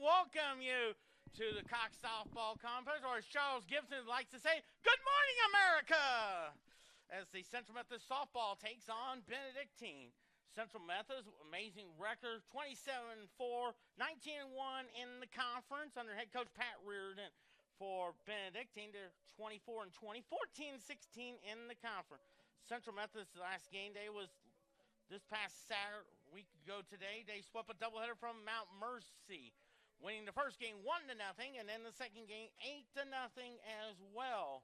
welcome you to the Cox Softball Complex, or as Charles Gibson likes to say, Good morning, America! As the Central Methodist Softball takes on Benedictine. Central Methodist, amazing record, 27-4, 19-1 in the conference under head coach Pat Reardon. For Benedictine, they're 24-20, 14-16 in the conference. Central Methodist's last game day was this past Saturday, week ago today. They swept a doubleheader from Mount Mercy, winning the first game 1-0, and then the second game 8-0 as well.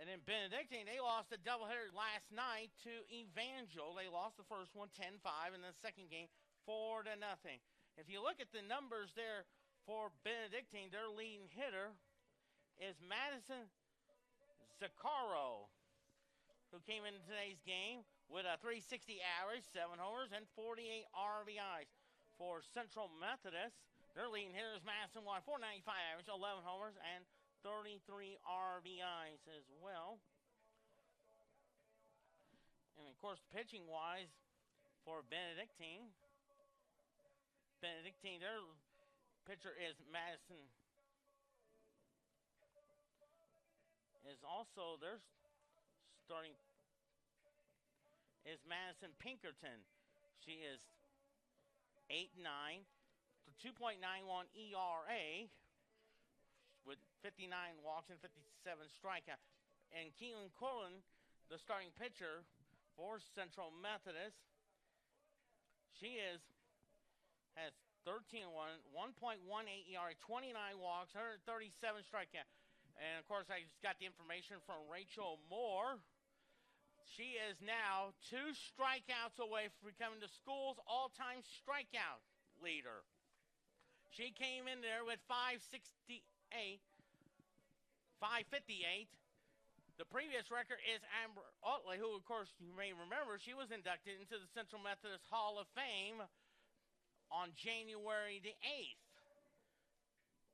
And then Benedictine, they lost a doubleheader last night to Evangel. They lost the first one 10-5, and the second game 4-0. If you look at the numbers there for Benedictine, their leading hitter is Madison Zaccaro, who came into today's game with a 360 average, 7 homers, and 48 RBIs. For Central Methodist, their leading hitter is Madison Watt, 495 average, 11 homers, and 33 RBIs as well. And, of course, pitching-wise for Benedictine, their pitcher is Madison, is also their starting is Madison Pinkerton. She is 8-9, 2.91 ERA with 59 walks and 57 strikeouts. And Keelan Cullen, the starting pitcher for Central Methodist, she has 13-1, 1.18 ERA, 29 walks, 137 strikeouts. And, of course, I just got the information from Rachel Moore. She is now 2 strikeouts away from becoming the school's all-time strikeout leader. She came in there with 558. The previous record is Amber Utley, who, of course, you may remember, she was inducted into the Central Methodist Hall of Fame on January the 8th.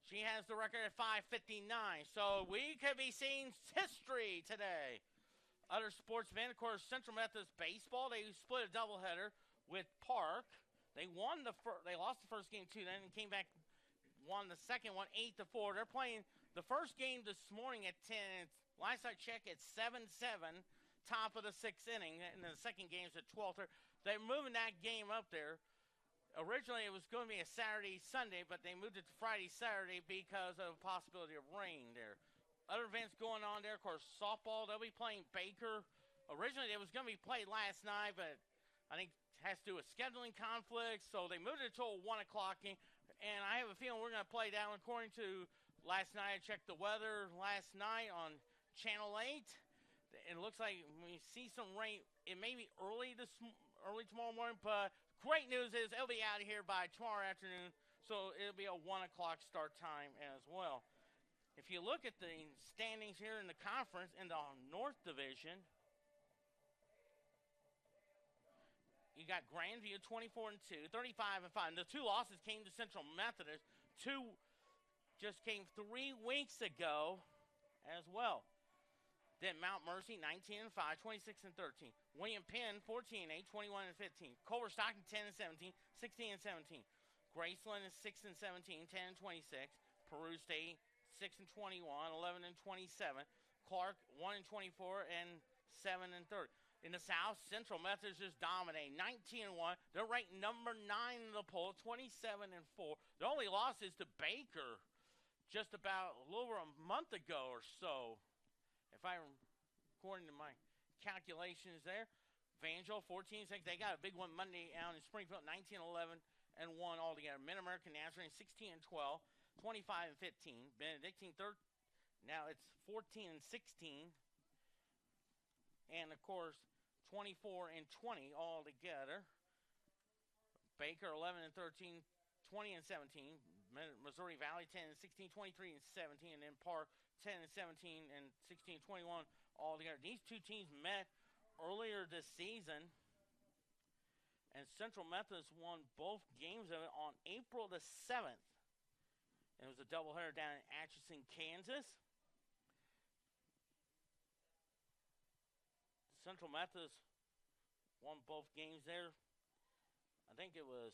She has the record at 559. So we could be seeing history today. Other sportsmen, of course, Central Methodist baseball. They split a doubleheader with Park. They lost the first game 2, then came back, won the second one 8-4. They're playing the first game this morning at 10. Last I checked, it's 7-7, top of the 6th inning, and the second game is at 12. They're moving that game up there. Originally, it was going to be a Saturday-Sunday, but they moved it to Friday-Saturday because of the possibility of rain there. Other events going on there, of course, softball, they'll be playing Baker. Originally, it was going to be played last night, but I think it has to do with scheduling conflicts, so they moved it to a 1 o'clock game. And I have a feeling we're going to play that one according to last night. I checked the weather last night on Channel 8. It looks like we see some rain. It may be early tomorrow morning, but great news is it'll be out of here by tomorrow afternoon, so it'll be a 1 o'clock start time as well. If you look at the standings here in the conference in the North Division, you got Grandview 24-2, 35-5. The 2 losses came to Central Methodist. 2 just came 3 weeks ago as well. Then Mount Mercy 19-5, 26-13. William Penn 14-8, 21-15. Culver Stockton 10-17, 16-17. Graceland is 6-17, 10-26. Peru State 6-21, 11-27. Clark 1-24 and 7-30. In the South, Central Methodist just dominate 19-1. They're ranked number 9 in the poll, 27-4. Their only loss is to Baker just about a little over a month ago or so, according to my calculations there. Evangel 14-6. They got a big one Monday out in Springfield, 19-11 and 1 altogether. Mid-American Nazarene 16-12. 25-15. Benedictine third. Now it's 14-16. And of course, 24-20 altogether. Baker 11-13, 20-17. Missouri Valley 10-16, 23-17, and then Park 10-17 and 16-21 altogether. These 2 teams met earlier this season, and Central Methodist won both games of it on April the 7th. It was a doubleheader down in Atchison, Kansas. Central Methodist won both games there. I think it was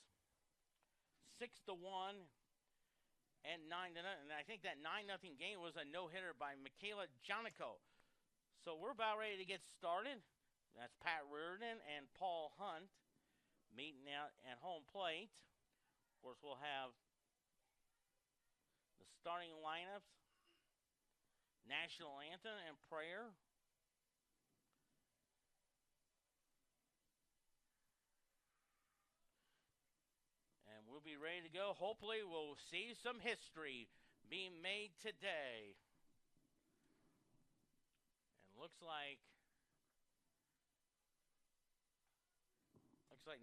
6-1 and 9-0. And I think that 9-0 game was a no-hitter by Michaela Jonico. So we're about ready to get started. That's Pat Reardon and Paul Hunt meeting out at home plate. Of course, we'll have the starting lineups, national anthem, and prayer. And we'll be ready to go. Hopefully, we'll see some history being made today. And looks like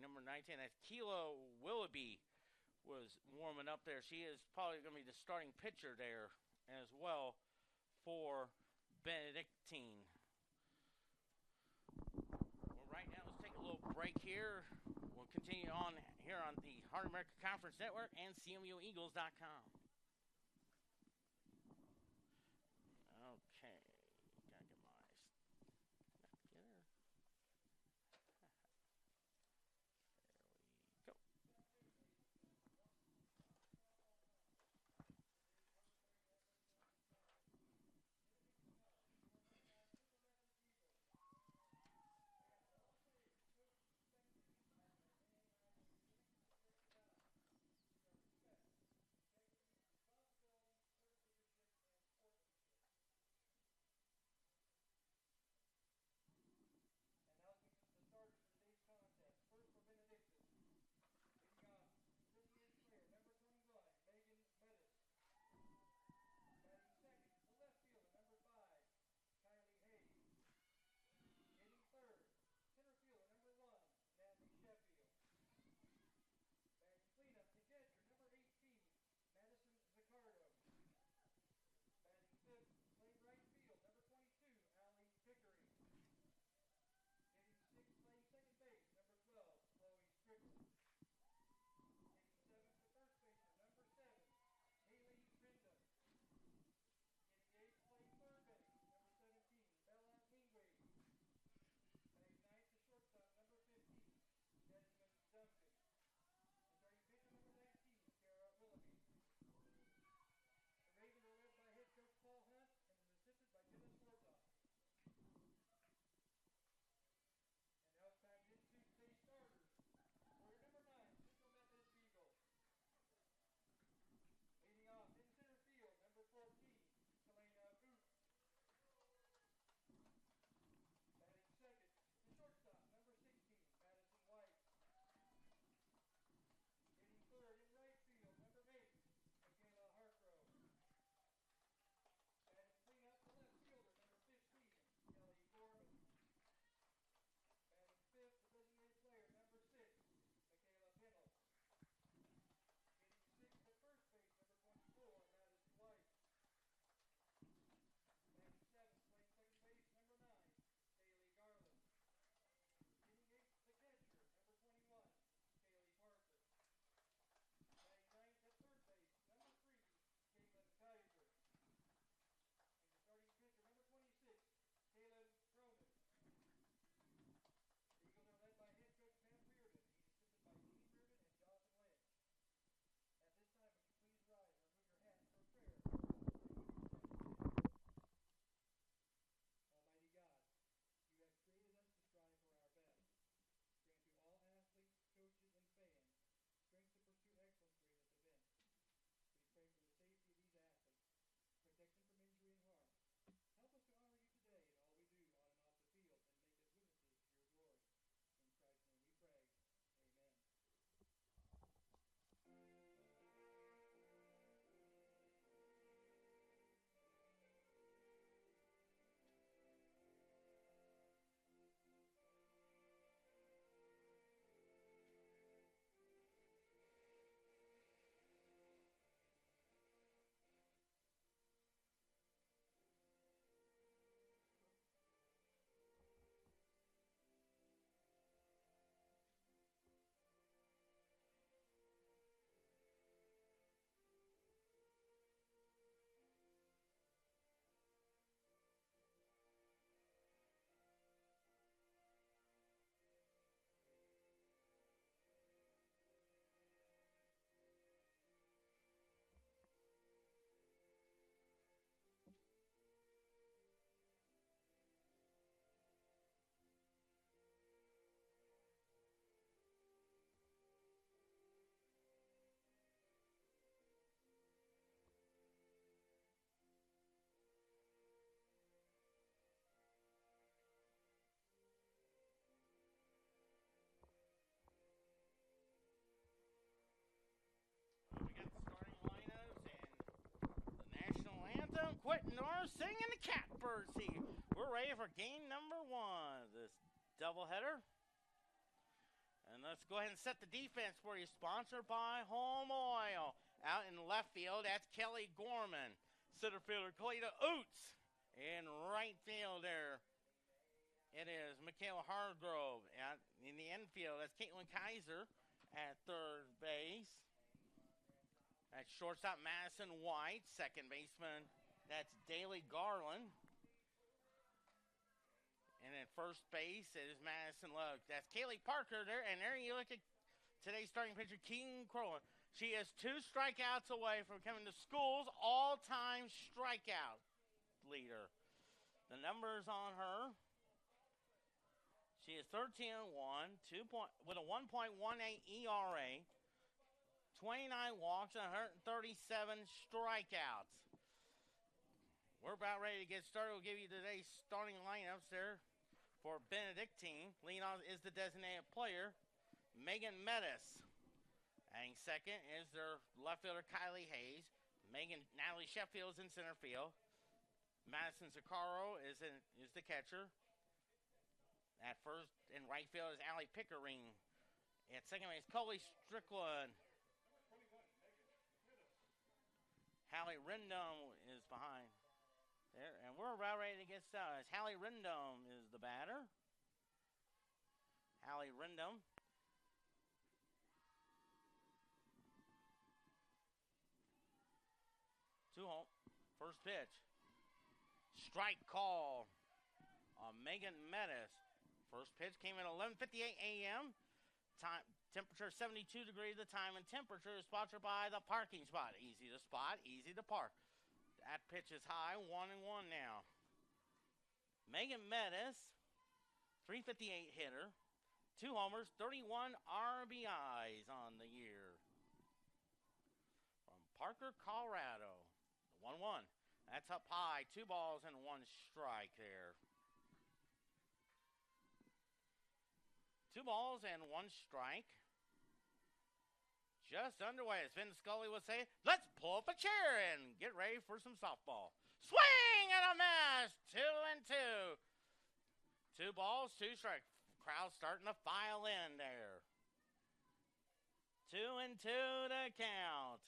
number 19, that's Kilo Willoughby, was warming up there. She is probably going to be the starting pitcher there as well for Benedictine. Well, right now, let's take a little break here. We'll continue on here on the Heart America Conference Network and CMUEagles.com. Okay. Gotta get my snap together. There we go. quitting or singing the catbird seat. We're ready for game number 1, this doubleheader. And let's go ahead and set the defense for you. Sponsored by Home Oil. Out in left field, that's Kelly Gorman. Center fielder, Cleta Oots. In right field there, it is Michaela Hargrove. Out in the infield, that's Caitlin Kaiser at third base. At shortstop, Madison White. Second baseman, that's Daly Garland. And at first base, it is Madison Love. That's Kaylee Parker there. And there you look at today's starting pitcher, Keegan Crowell. She is 2 strikeouts away from becoming the school's all-time strikeout leader. The numbers on her. She is 13-1, with a 1.18 ERA, 29 walks, and 137 strikeouts. We're about ready to get started. We'll give you today's starting lineups there. For Benedictine, leading off is the designated player, Megan Mettis. And second is their left fielder, Kylie Hayes. Natalie Sheffield is in center field. Madison Zaccaro is the catcher. At first and right field is Allie Pickering. At second base, Coley Strickland. Hallie Rendon is behind there, and we're about ready to get started. Hallie Rendon is the batter. Hallie Rendon. First pitch. Strike call on Megan Mettis. First pitch came at 11:58 a.m. Time, temperature 72 degrees. The time and temperature is sponsored by the parking spot. Easy to spot, easy to park. That pitch is high, 1-1 now. Megan Mettis, 358 hitter, 2 homers, 31 RBIs on the year. From Parker, Colorado, 1-1. That's up high, 2 balls and 1 strike there. 2 balls and 1 strike. Just underway, as Vin Scully would say, let's pull up a chair and get ready for some softball. Swing and a miss, 2-2. 2 balls, 2 strikes. Crowd starting to file in there. 2-2 to count.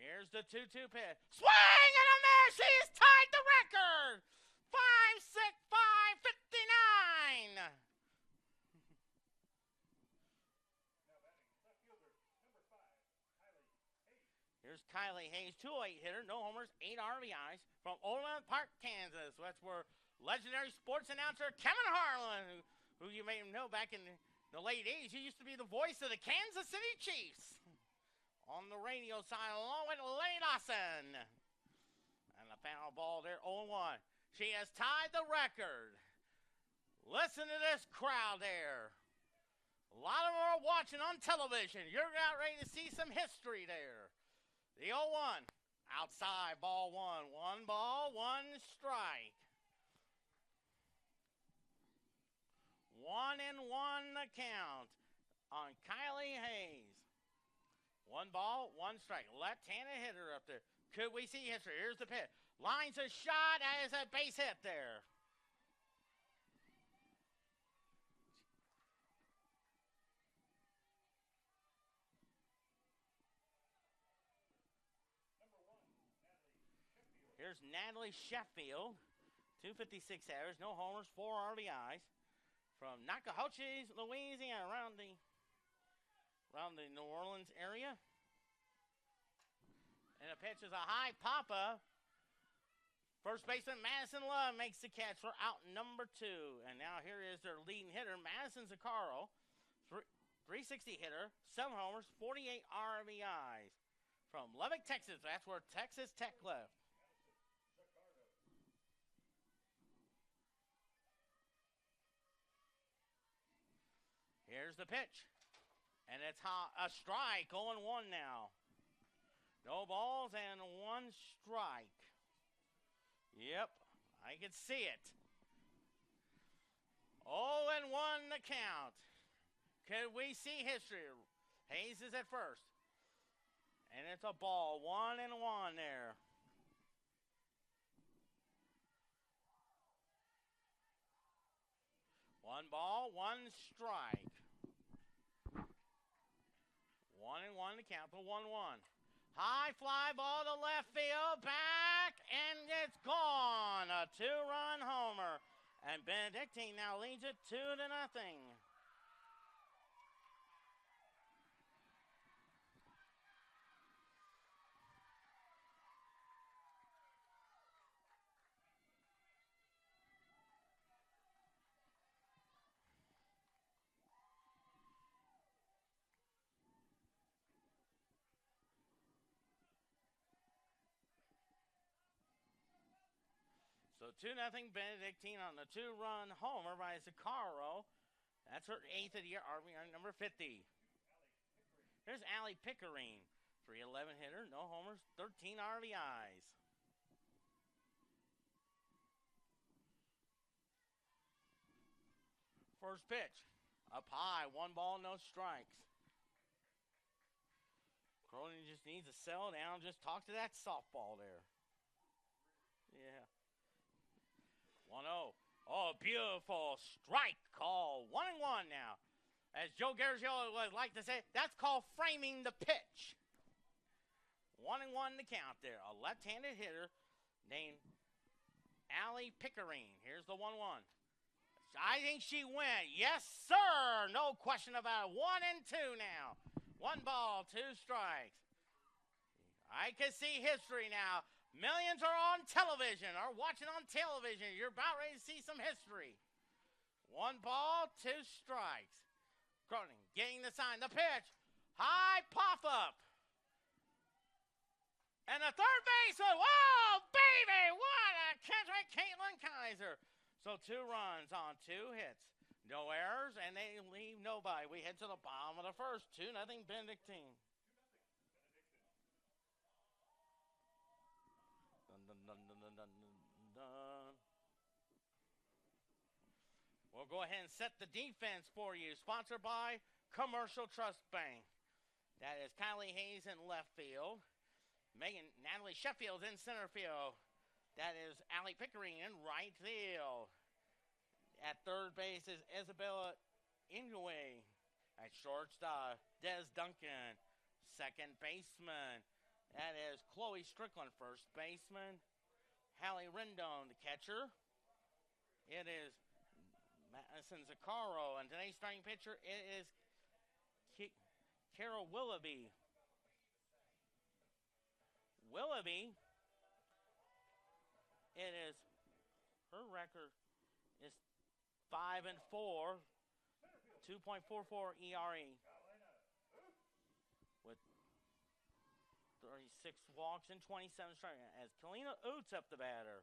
Here's the 2-2 pitch. Swing and a miss, he's tied the record. 5-6-5-59. Here's Kylie Hayes, 208 hitter, no homers, 8 RBIs from Overland Park, Kansas. That's where legendary sports announcer Kevin Harlan, who you may know back in the late 80s, he used to be the voice of the Kansas City Chiefs on the radio side, along with Lenny Dawson. And the foul ball there, 0-1. She has tied the record. Listen to this crowd there. A lot of them are watching on television. You're out ready to see some history there. The 0-1, outside, ball 1. 1 ball, 1 strike. 1-1 the count on Kylie Hayes. 1 ball, 1 strike. Left-handed hitter up there. Could we see history? Here's the pitch. Lines a shot as a base hit there. Here's Natalie Sheffield, 256 errors, no homers, 4 RBIs from Nacogdoches, Louisiana, around the New Orleans area. And the pitch is a high pop-up. First baseman Madison Love makes the catch for out number 2. And now here is their leading hitter, Madison Zaccaro, 360 hitter, 7 homers, 48 RBIs from Lubbock, Texas. That's where Texas Tech left. Here's the pitch. And it's a strike, 0-1 now. No balls and 1 strike. Yep, I can see it. 0-1 the count. Could we see history? Hayes is at first. And it's a ball. 1-1 there. One ball, one strike. 1-1 to count to 1-1. High fly ball to left field, back, and it's gone. A 2-run homer. And Benedictine now leads it 2-0. So 2-0 Benedictine on the 2-run homer by Zaccaro. That's her 8th of the year, RBI number 50. There's Allie Pickering, 311 hitter, no homers, 13 RBIs. First pitch, up high, 1 ball, no strikes. Cronin just needs to settle down, just talk to that softball there. Yeah. 1-0. Oh, beautiful strike call. 1-1 now. As Joe Garagiola would like to say, that's called framing the pitch. 1-1 to count there. A left-handed hitter named Allie Pickering. Here's the 1-1. I think she went. Yes, sir. No question about it. 1-2 now. 1 ball, 2 strikes. I can see history now. Millions are on television, are watching on television. You're about ready to see some history. 1 ball, 2 strikes. Cronin getting the sign, the pitch. High pop-up. And the third baseman, whoa, baby, what a catch by Caitlin Kaiser. So 2 runs on 2 hits. No errors, and they leave nobody. We head to the bottom of the first. 2-0 Benedictine. We'll go ahead and set the defense for you. Sponsored by Commercial Trust Bank. That is Kylie Hayes in left field. Natalie Sheffield in center field. That is Allie Pickering in right field. At third base is Isabella Inouye. At shortstop, Des Duncan. Second baseman, that is Chloe Strickland. First baseman, Hallie Rendon, the catcher. It is Madison Zaccaro. And today's starting pitcher, it is Carol Willoughby. It is, her record is 5-4, 2.44 ERA. With 36 walks and 27 strikeouts. As Kalina Oots up the batter.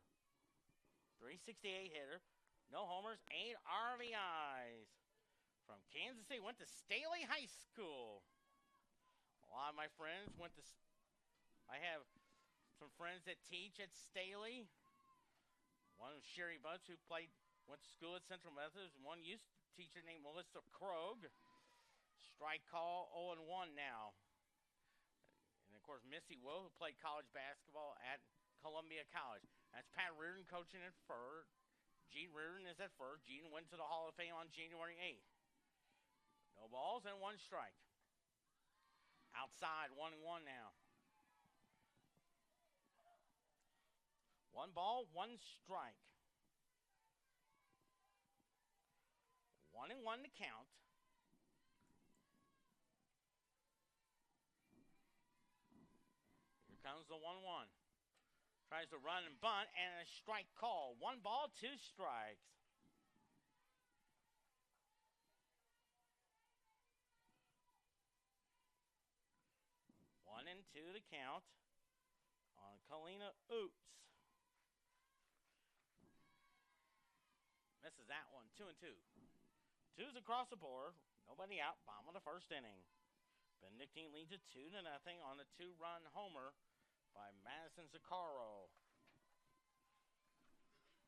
368 hitter. No homers, 8 RBIs. From Kansas City, went to Staley High School. A lot of my friends went to, I have some friends that teach at Staley. One was Sherry Butts, who went to school at Central Methodist. One used to teacher named Melissa Krogh. Strike call, 0-1 now. And of course, Missy Will, who played college basketball at Columbia College. That's Pat Reardon coaching at third. Gene Reardon is at first. Gene went to the Hall of Fame on January 8th. No balls and 1 strike. Outside, 1-1 now. 1 ball, 1 strike. 1-1 to count. Here comes the 1-1. Tries to run and bunt, and a strike call. 1 ball, 2 strikes. One and 2 to count on Kalina Oots. Misses that one, 2-2. 2's across the board. Nobody out. Bottom of the first inning. Benedictine leads it 2-0 on the 2-run homer by Madison Zaccaro.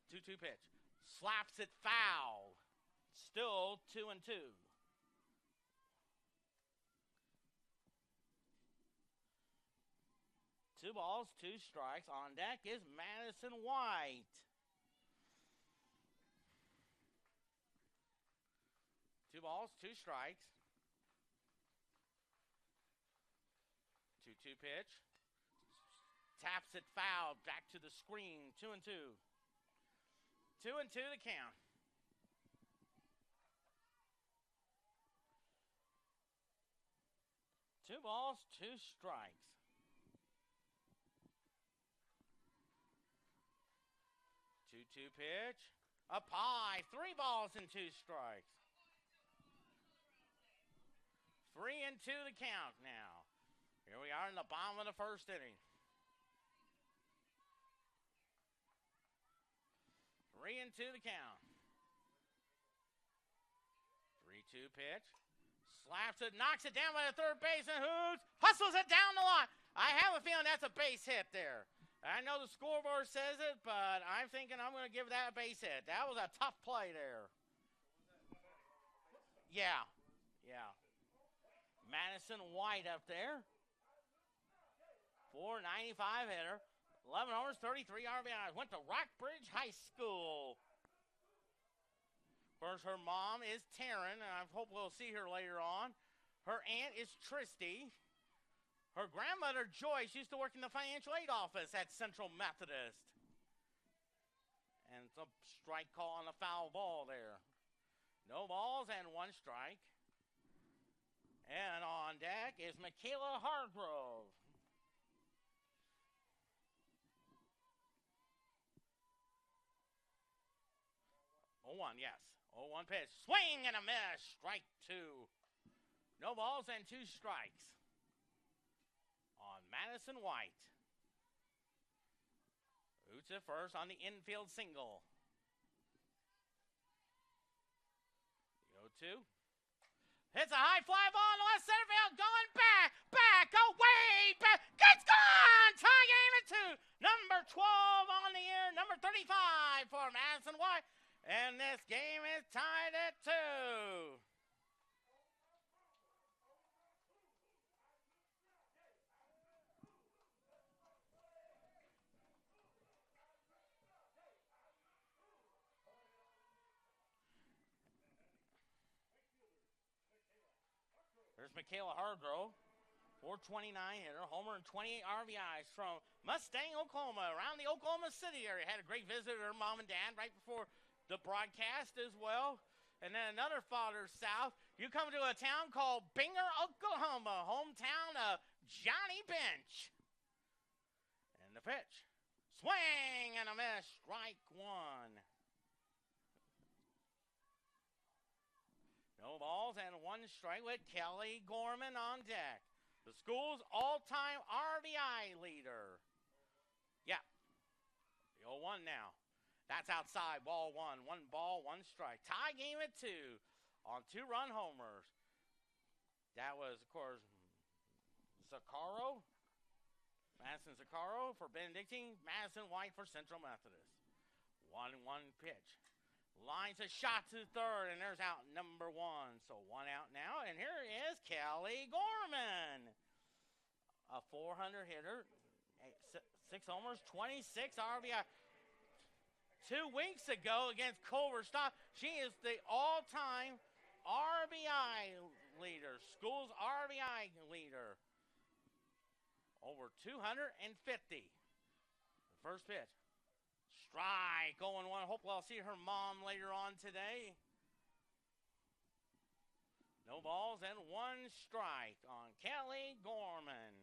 2-2 pitch. Slaps it foul. Still 2-2. 2 balls, 2 strikes. On deck is Madison White. 2 balls, 2 strikes. 2-2 pitch. Taps it foul. Back to the screen. 2-2. 2-2 the count. Two balls, 2 strikes. 2-2 pitch. Up high. 3 balls and 2 strikes. 3-2 the count now. Here we are in the bottom of the first inning. 3-2 the count. 3-2 pitch. Slaps it, knocks it down by the third baseman, hustles it down the line. I have a feeling that's a base hit there. I know the scoreboard says it, but I'm thinking I'm going to give that a base hit. That was a tough play there. Yeah. Madison White up there. 495 hitter. 11 homers, 33 RBIs. Went to Rockbridge High School. Of course, her mom is Taryn, and I hope we'll see her later on. Her aunt is Tristy. Her grandmother, Joyce, used to work in the financial aid office at Central Methodist. And it's a strike call on a foul ball there. No balls and 1 strike. And on deck is Michaela Hargrove. 0-1, yes. 0-1 pitch. Swing and a miss. Strike 2. No balls and 2 strikes on Madison White. Boots it first on the infield single. The 0-2. Hits a high fly ball in the left center field. Going back, away, back. It's gone. Tie game at 2. Number 12 on the air. Number 35 for Madison White. And this game is tied at 2. There's Michaela Hargrove, 429 hitter, homer and 28 RBIs from Mustang, Oklahoma, around the Oklahoma City area. Had a great visit with her mom and dad right before the broadcast as well. And then another father south. You come to a town called Binger, Oklahoma, hometown of Johnny Bench. And the pitch. Swing and a miss. Strike 1. No balls and 1 strike with Kelly Gorman on deck. The school's all-time RBI leader. Yeah. The 0-1 now. That's outside, ball 1. 1 ball, 1 strike. Tie game at 2 on 2-run homers. That was, of course, Zaccaro. Madison Zaccaro for Benedictine. Madison White for Central Methodist. 1-1 pitch. Lines a shot to third, and there's out number 1. So 1 out now, and here is Kelly Gorman. A 400 hitter, 6 homers, 26 RBI. 2 weeks ago against Culver-Stock, she is the all-time RBI leader, school's RBI leader. Over 250. The first pitch. Strike, 0-1. Hopefully I'll see her mom later on today. No balls and 1 strike on Kelly Gorman.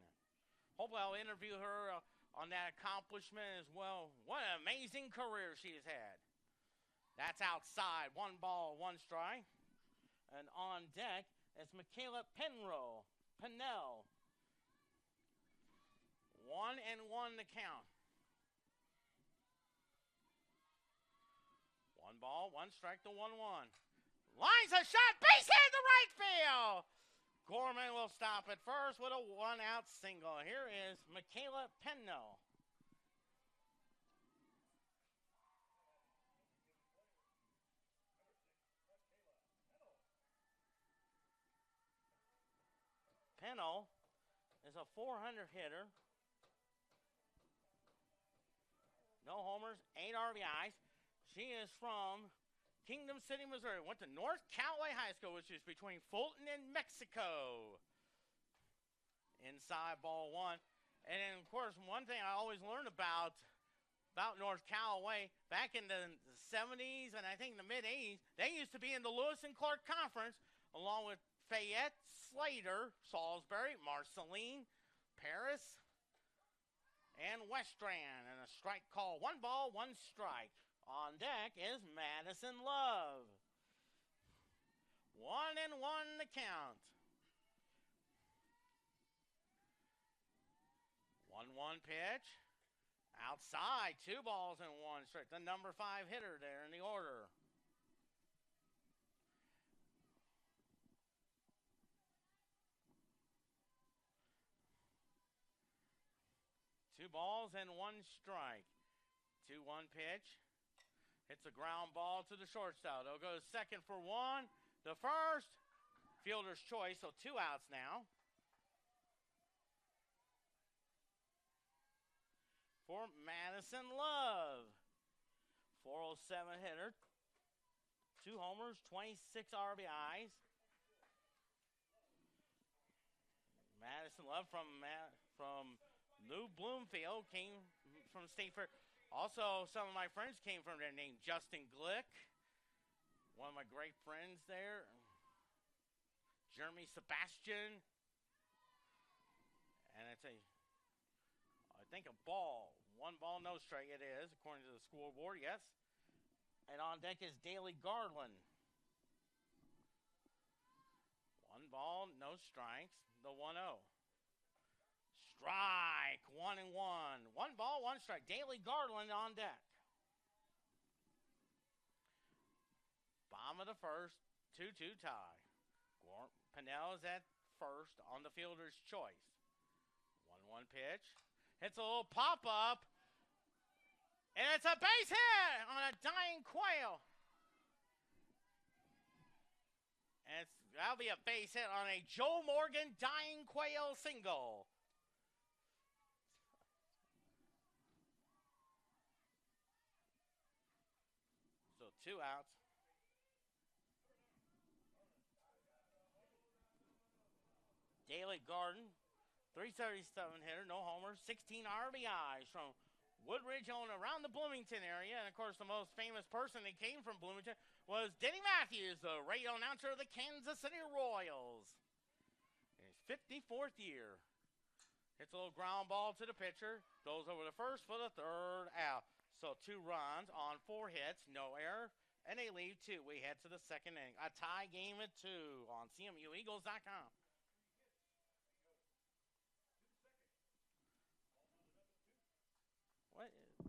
Hopefully I'll interview her on that accomplishment as well. What an amazing career she's had. That's outside. 1 ball, 1 strike. And on deck is Michaela Pennell. 1-1 to count. 1 ball, 1 strike to 1-1. Lines a shot, base hit to right field. Gorman will stop at first with a 1-out single. Here is Michaela Pennell. Pennell is a 400 hitter. no homers, 8 RBIs. She is from Kingdom City, Missouri. Went to North Callaway High School, which is between Fulton and Mexico. Inside ball one. And then, of course, one thing I always learned about North Callaway, back in the 70s and I think the mid-80s, they used to be in the Lewis and Clark Conference, along with Fayette, Slater, Salisbury, Marceline, Paris, and Westran. And a strike call. 1 ball, 1 strike. On deck is Madison Love. 1-1 the count. 1-1 pitch. Outside, 2 balls and 1 strike. The number 5 hitter there in the order. Two balls and 1 strike. 2-1 pitch. Hits a ground ball to the shortstop. They'll go second for 1. The first, fielder's choice, so 2 outs now. For Madison Love. 407 hitter. 2 homers, 26 RBIs. Madison Love from New Bloomfield, came from State Fair. Also, some of my friends came from there named Justin Glick. One of my great friends there. Jeremy Sebastian. And I think a ball. 1 ball, no strike it is, according to the scoreboard, yes. And on deck is Daley Garland. 1 ball, no strikes, the 1-0. Strike, 1-1. 1 ball, 1 strike. Daley Garland on deck. Bottom of the first, 2-2 tie. Pinnell is at first on the fielder's choice. 1-1 pitch. Hits a little pop-up. And it's a base hit on a dying quail. And that'll be a base hit on a Joe Morgan dying quail single. So 2 outs. Daley Garden, 337 hitter, no homers, 16 RBIs from Woodridge on around the Bloomington area. And, of course, the most famous person that came from Bloomington was Denny Matthews, the radio announcer of the Kansas City Royals. In his 54th year. Hits a little ground ball to the pitcher. Goes over the first for the 3rd out. So 2 runs on 4 hits, no error, and they leave 2. We head to the 2nd inning. A tie game at 2 on CMUEagles.com. What is...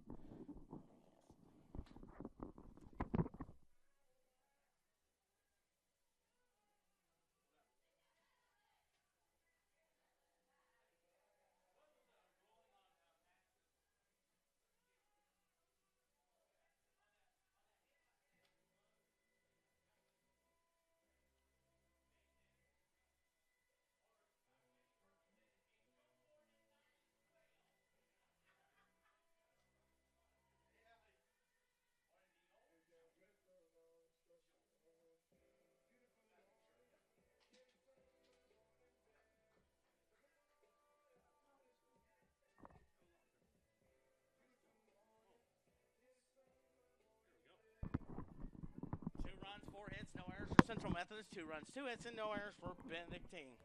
4 hits, no errors for Central Methodist. 2 runs, 2 hits, and no errors for Benedictine.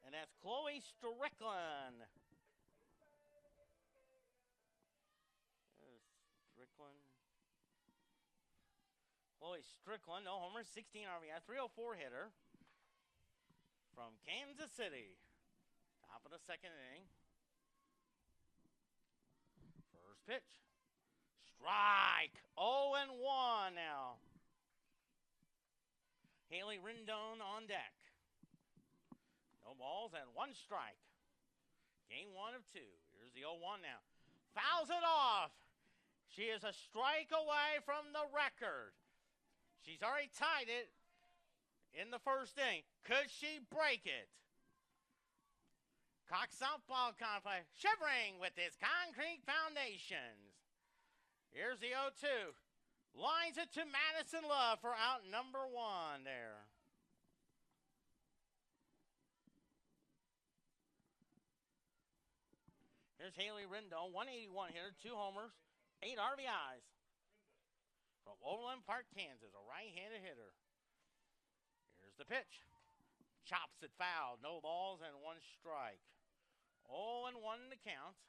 And that's Chloe Strickland. Chloe Strickland, no homers, 16 RBI, 304 hitter from Kansas City. Top of the 2nd inning. First pitch. Strike. 0-1 now. Haley Rendon on deck. No balls and 1 strike. Game 1 of 2. Here's the 0-1 now. Fouls it off. She is a strike away from the record. She's already tied it in the 1st inning. Could she break it? Cox softball complex, shivering with its concrete foundations. Here's the 0-2. Lines it to Madison Love for out number 1 there. Here's Haley Rendon, 181 hitter, 2 homers, 8 RBIs. From Overland Park, Kansas, a right-handed hitter. Here's the pitch. Chops it foul, no balls and 1 strike. 0-1 to count.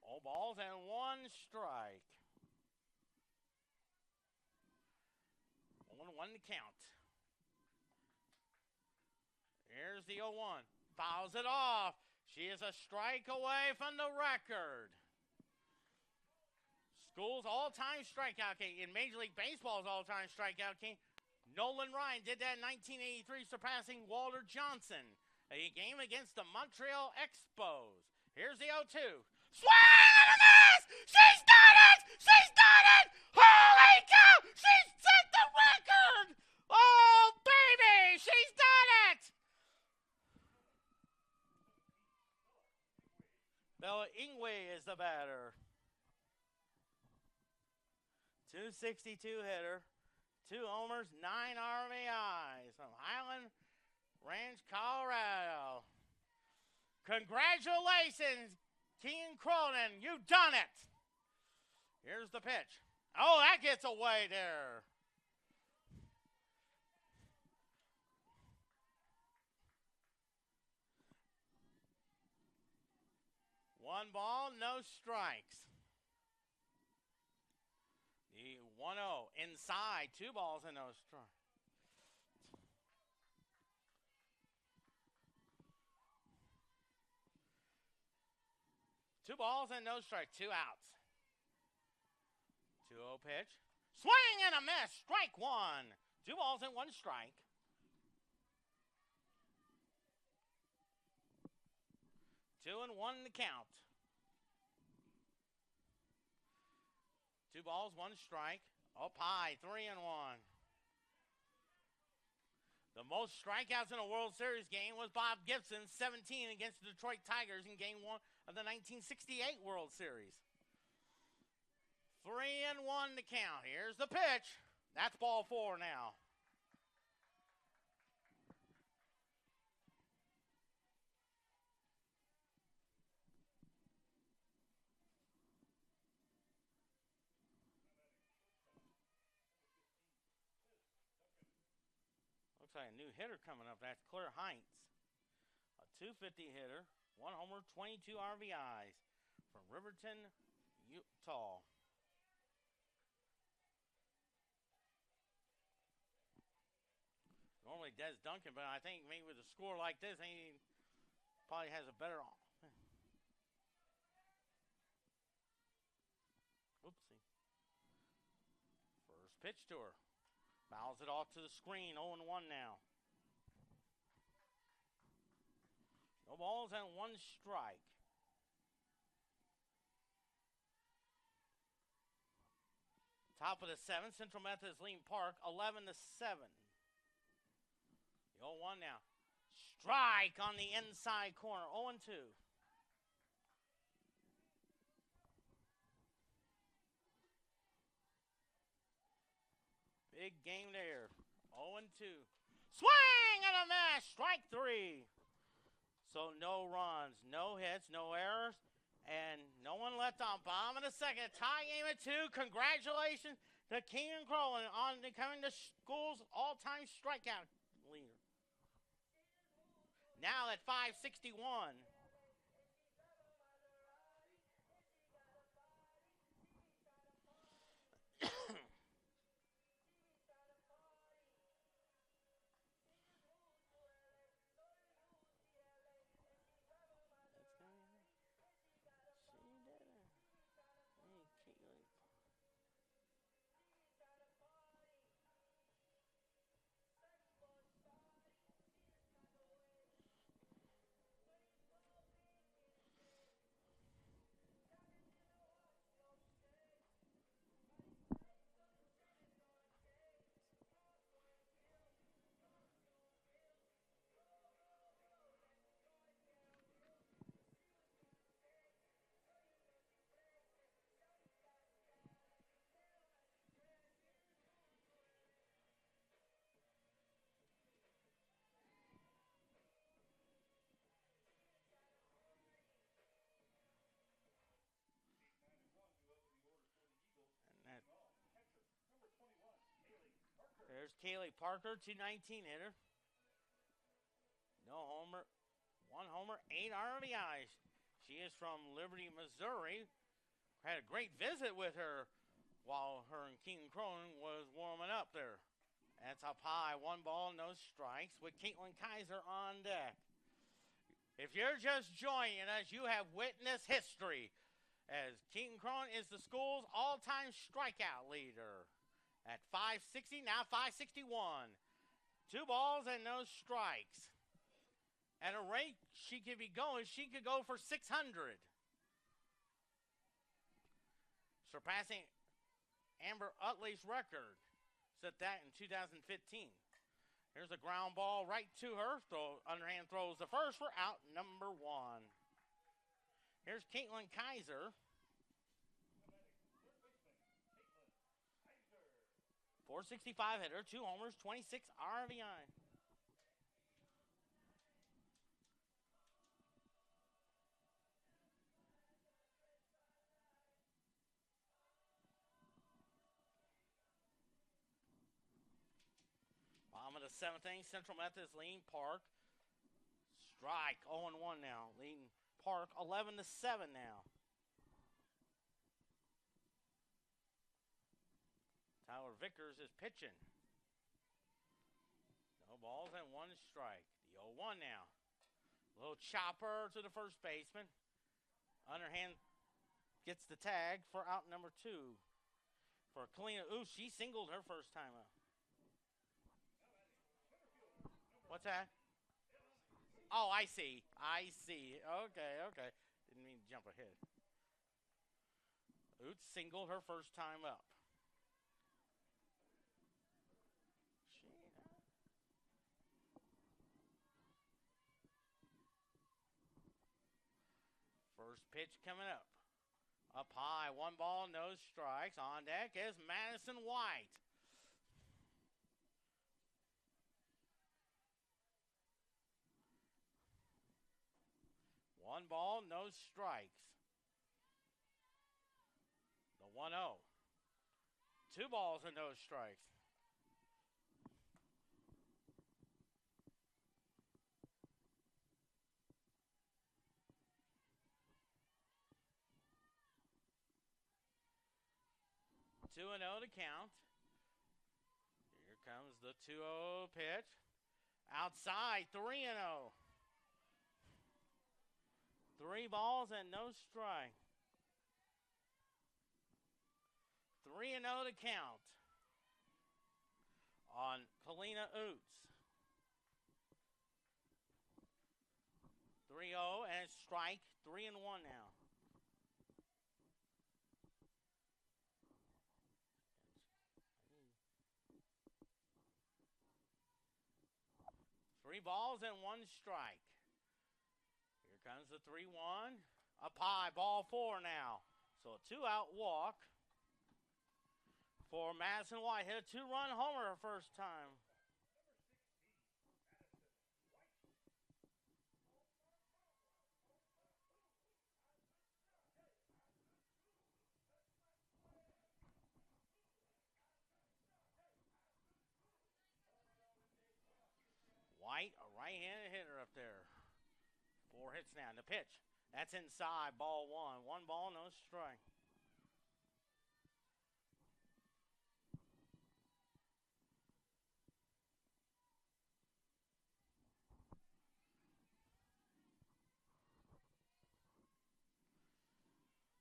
All balls and 1 strike. 0-1 to count. Here's the 0-1. Fouls it off. She is a strike away from the record. School's all-time strikeout king. In Major League Baseball's all-time strikeout king, Nolan Ryan did that in 1983, surpassing Walter Johnson. A game against the Montreal Expos. Here's the 0-2. Swing and a miss! She's done it! She's done it! Holy cow! She's set the record! Oh, baby! She's done it! Bella Ingwe is the batter. 262 hitter, 2 homers, 9 RBIs from Highland Ranch, Colorado. Congratulations, Kean Cronin. You've done it. Here's the pitch. Oh, that gets away there. One ball, no strikes. The 1-0 inside, 2 balls and no strikes. Two balls and no strike, 2 outs. 2-0 pitch. Swing and a miss, strike 1. 2 balls and 1 strike. 2-1 to count. 2 balls, 1 strike. Up high, 3-1. The most strikeouts in a World Series game was Bob Gibson's 17 against the Detroit Tigers in Game 1 of the 1968 World Series. 3-1 to count. Here's the pitch. That's ball 4 now. Looks like a new hitter coming up. That's Claire Heinz. A 250 hitter, 1 homer, 22 RBIs from Riverton, Utah. Normally Des Duncan, but I think maybe with a score like this, he probably has a better. Oopsie. First pitch to her. Fouls it off to the screen, 0-1 now. No balls and 1 strike. Top of the 7th, Central Methodist Lean Park, 11-7. The 0-1 now. Strike on the inside corner, 0-2. Big game there. 0-2. Swing and a miss. Strike 3. So no runs, no hits, no errors, and no one left on. Bottom of the 2nd. Tie game at 2. Congratulations to Keenan Crowley on becoming the school's all-time strikeout leader. Now at 561. Kaylee Parker, 219 hitter. No homer, 1 homer, 8 RBIs. She is from Liberty, Missouri. Had a great visit with her while her and Keaton Cronin was warming up there. That's up high, 1 ball, no strikes with Caitlin Kaiser on deck. If you're just joining us, you have witnessed history as Keaton Cronin is the school's all-time strikeout leader at 560, now 561. 2 balls and no strikes. At a rate she could be going, she could go for 600. Surpassing Amber Utley's record. Set that in 2015. Here's a ground ball right to her. Underhand throws the first for out number 1. Here's Caitlin Kaiser. 465 hitter, 2 homers, 26 RBI. Bottom of the 7th inning, Central Methodist leading Park. Strike, 0-1 now, leading Park 11-7 now. Tyler Vickers is pitching. No balls and 1 strike. The 0-1 now. Little chopper to the first baseman. Underhand gets the tag for out number 2. For Kalina Ooh, she singled her first time up. What's that? Oh, I see. Okay. Didn't mean to jump ahead. Oots singled her first time up. First pitch coming up. Up high, 1 ball, no strikes. On deck is Madison White. One ball, no strikes. The 1-0. 2 balls and no strikes. Two and 0 to count. Here comes the 2-0 pitch. Outside, 3-0. 3 balls and no strike. 3-0 to count on Kalina Oots. 3-0 and strike, 3-1 now. Three balls and 1 strike. Here comes the 3-1. Up high, ball 4 now. So a 2-out walk for Madison White. Hit a 2-run homer her first time. White, a right-handed hitter up there. 4 hits now. And the pitch. That's inside, ball 1. 1 ball, no strike.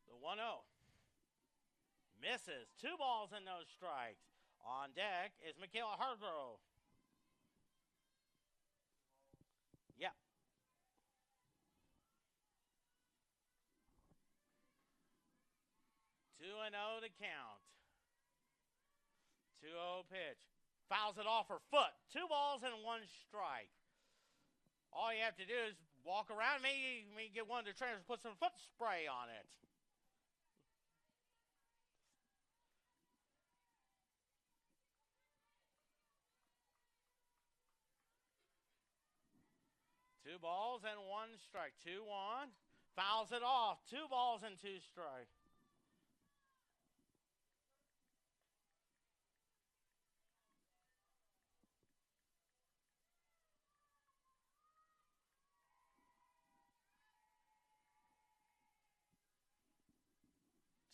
The 1-0. Misses. 2 balls and no strikes. On deck is Michaela Hargrove. Yep. 2-0 to count. 2-0 pitch. Fouls it off her foot. 2 balls and 1 strike. All you have to do is walk around. Maybe get one of the trainers to put some foot spray on it. Two balls and 1 strike. 2-1. Fouls it off. 2 balls and 2 strikes.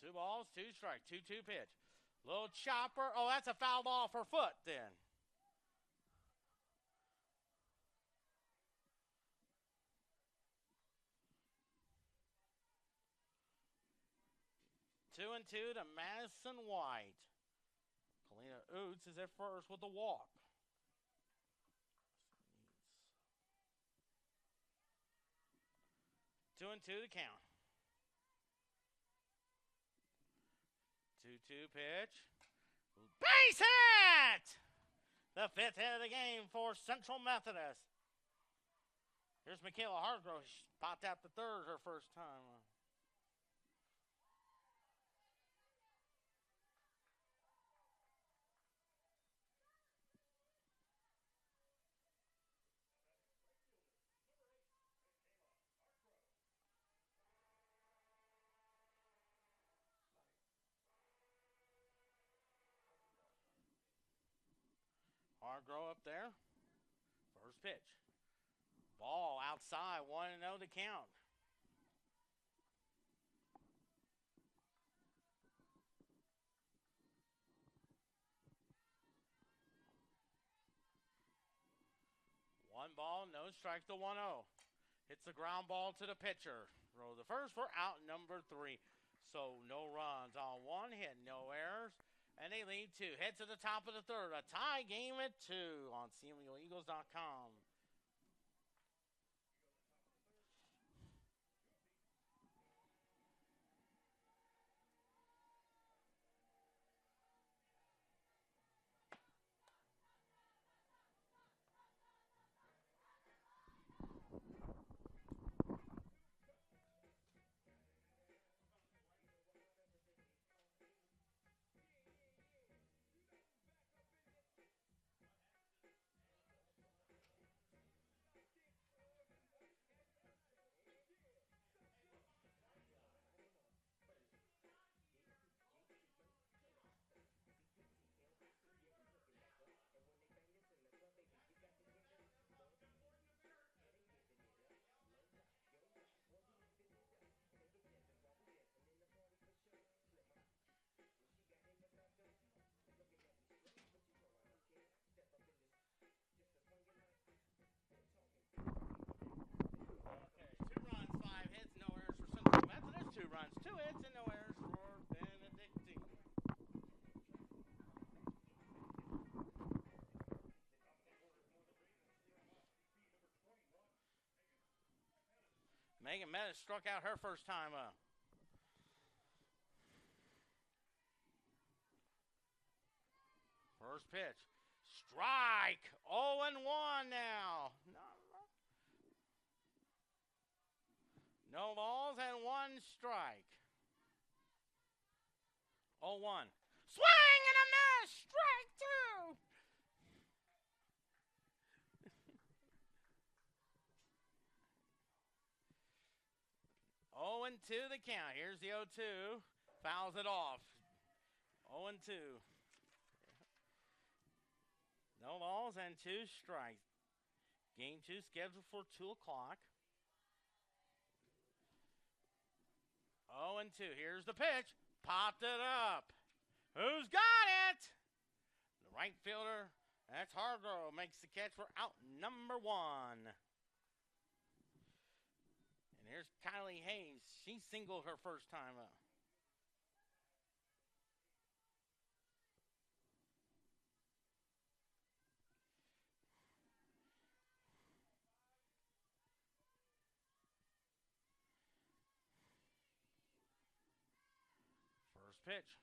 2 balls, 2 strikes, 2-2 pitch. Little chopper. Oh, that's a foul ball for foot then. Two and two to Madison White. Kalina Oots is at first with the walk. 2 and 2 to count. 2-2 pitch. Base hit! The 5th hit of the game for Central Methodist. Here's Michaela Hargrove. She popped out the third her first time. Hargrove up there. First pitch. Ball outside, 1-0 to count. One ball, no strike to 1-0. Hits the ground ball to the pitcher. Throw the first for out number 3. So no runs on 1 hit, no errors. And they lead 2. Head to the top of the third. A tie game at 2 on CMUEagles.com. Runs, 2 hits, and no errors for Benedictine. Megan Meadows struck out her first time up. First pitch. Strike. 0-1 now. No balls and 1 strike. 0-1. Swing and a miss. Strike 2. Oh and 2 the count. Here's the 0-2. Fouls it off. 0 and 2. No balls and 2 strikes. Game 2 scheduled for 2 o'clock. 0 and 2. Here's the pitch. Popped it up. Who's got it? The right fielder. That's Hargrove. Makes the catch for out number 1. And here's Kylie Hayes. She singled her first time up. Pitch.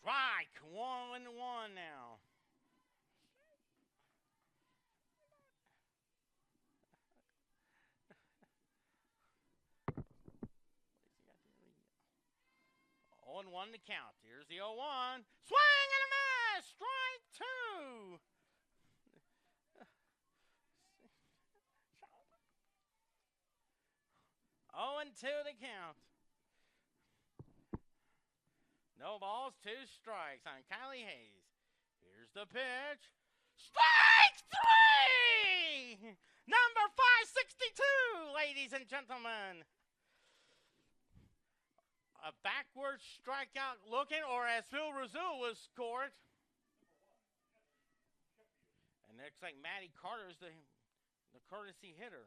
Strike. 1-1 now. Oh and 1 to count. Here's the 0-1. Swing and a miss. Strike 2. Oh and 2 to count. No balls, 2 strikes on Kylie Hayes. Here's the pitch. Strike 3! Number 562, ladies and gentlemen. a backward strikeout looking, or as Phil Razul was scored. And it looks like Matty Carter is the courtesy hitter.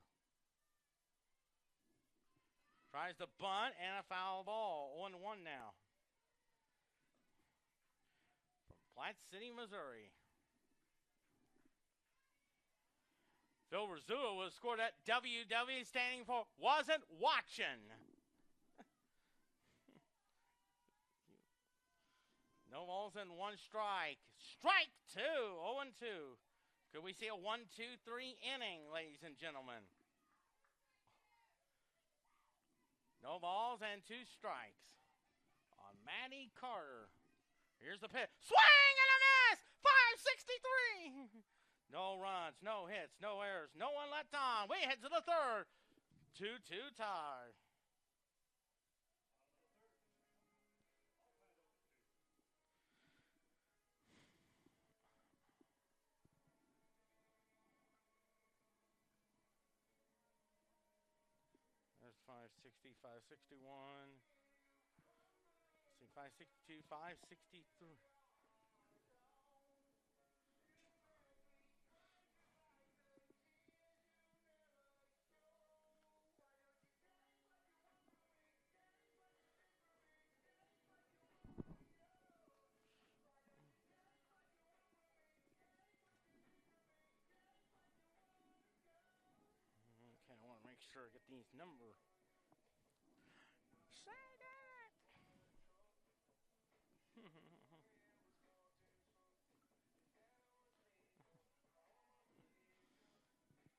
Tries to bunt and a foul ball. 1-1 now. From Platte City, Missouri. Phil Razul was scored at WW, standing for wasn't watching. No balls and one strike. Strike two. 0-2. Could we see a 1-2-3 inning, ladies and gentlemen? No balls and two strikes on Matty Carter. Here's the pitch. Swing and a miss! 563! No runs, no hits, no errors, no one left on. We head to the third. 2-2 tie. There's 560, 561. See, 562, 563. Okay, I want to make sure I get these numbers. Say that.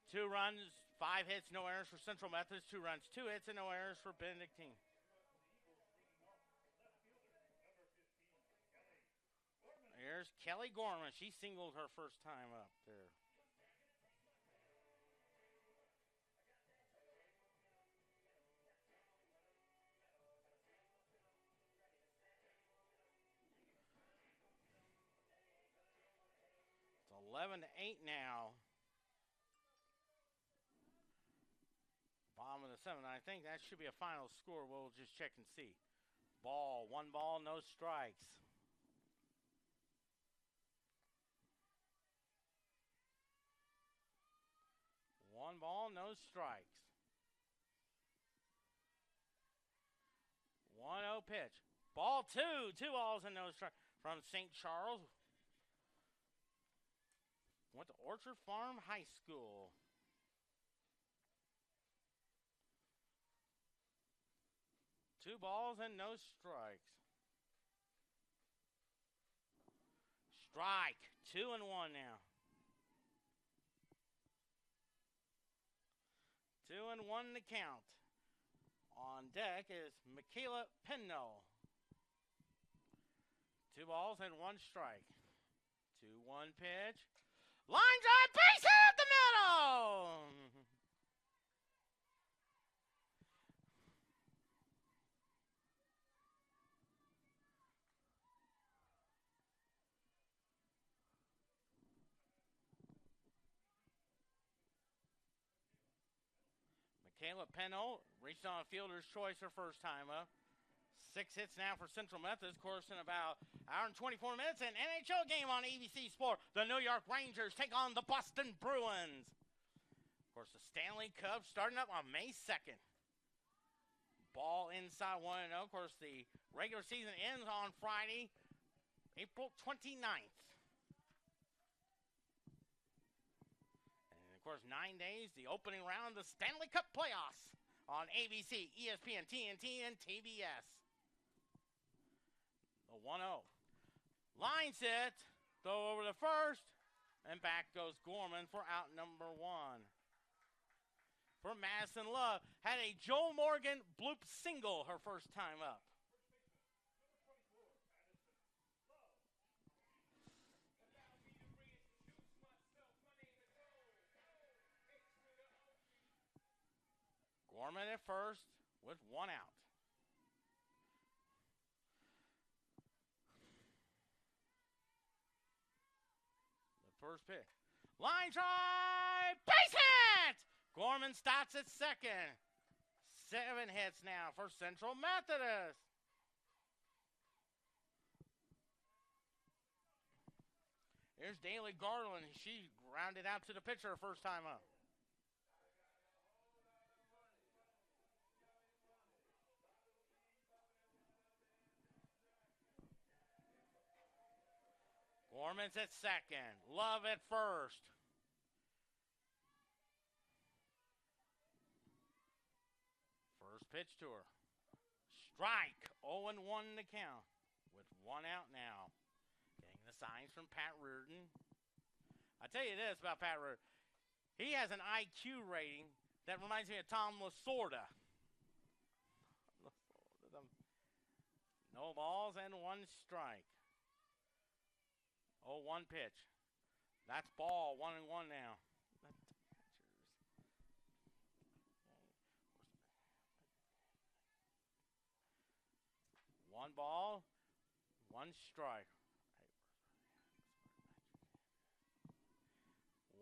Two runs, 5 hits, no errors for Central Methodist. 2 runs, 2 hits, and no errors for Benedictine. There's Kelly Gorman. She singled her first time up there. It's 11-8 now. Bottom of the 7th. I think that should be a final score. We'll just check and see. One ball, no strikes. One ball, no strikes. 1-0 pitch. Ball 2. 2 balls and no strikes from St. Charles. Went to Orchard Farm High School. Two balls and no strikes. Strike. 2-1 now. 2-1 to count. On deck is Michaela Penno. 2 balls and 1 strike. 2-1 pitch. Line drive, base hit the middle. Michaela Penno reached on fielder's choice her first time up. 6 hits now for Central Methodist. Of course, in about an hour and 24 minutes, an NHL game on ABC Sport. The New York Rangers take on the Boston Bruins. Of course, the Stanley Cup starting up on May 2nd. Ball inside 1-0. Of course, the regular season ends on Friday, April 29th. Of course, 9 days, the opening round of the Stanley Cup playoffs on ABC, ESPN, TNT, and TBS. The 1-0. Line set, throw over the first, and back goes Gorman for out number 1. For Madison Love, had a Joel Morgan bloop single her first time up. Gorman at first with 1 out. The first pitch. Line drive, base hit! Gorman stops at second. 7 hits now for Central Methodist. Here's Daly Garland. She grounded out to the pitcher her first time up. Gorman's at second. Love at first. First pitch to her. Strike. 0-1 to count. With one out now. Getting the signs from Pat Reardon. I tell you this about Pat Reardon. He has an IQ rating that reminds me of Tom Lasorda. No balls and one strike. 0-1 pitch. That's ball. 1-1 now. One ball, one strike.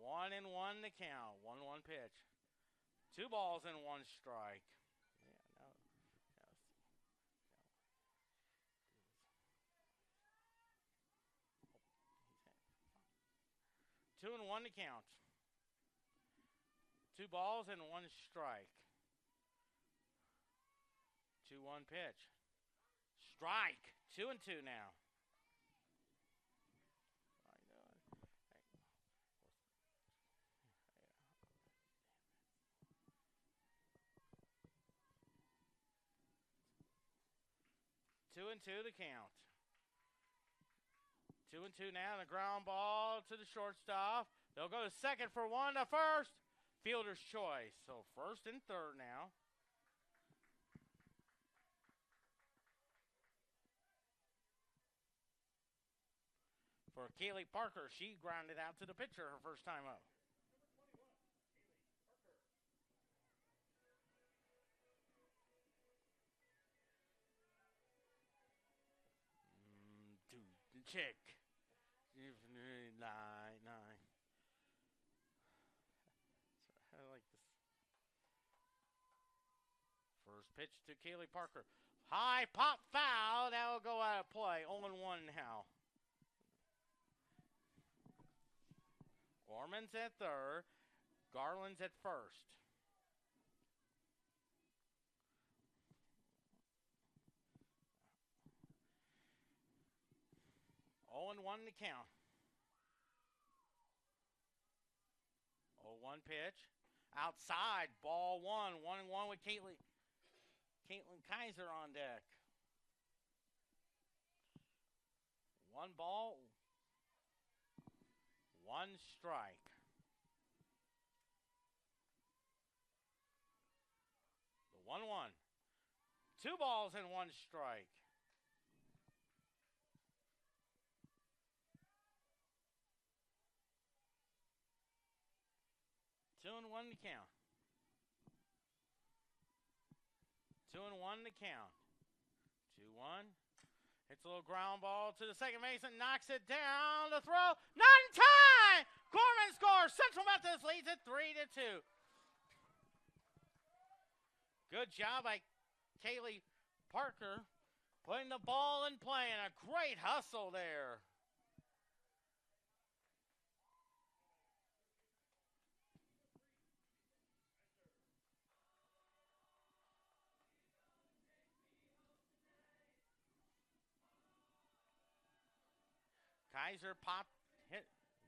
1-1 to count. 1-1 pitch. 2 balls and 1 strike. Yeah, no. 2-1 to count. 2 balls and 1 strike. 2-1 pitch. Strike. 2-2 now. 2-2 to count. 2-2 now. The ground ball to the shortstop. They'll go to second for one to first. Fielder's choice. So first and third now. For Kaylee Parker, she grounded out to the pitcher her first time up. Check. 9. I like this. First pitch to Kaylee Parker. High pop foul. That will go out of play. 0-1 now. Gorman's at third. Garland's at first. And 1 to count. 0-1 pitch. Outside. Ball 1. 1-1 with Caitlin Kaiser on deck. 1 ball. 1 strike. The 1-1. 2 balls and 1 strike. 2-1 to count. 2-1 to count. 2-1. Hits a little ground ball to the second baseman. Knocks it down. The throw. Not in time. Gorman scores. Central Methodist leads it 3-2. Good job by Kaylee Parker putting the ball in play, and a great hustle there. Kaiser popped, hit,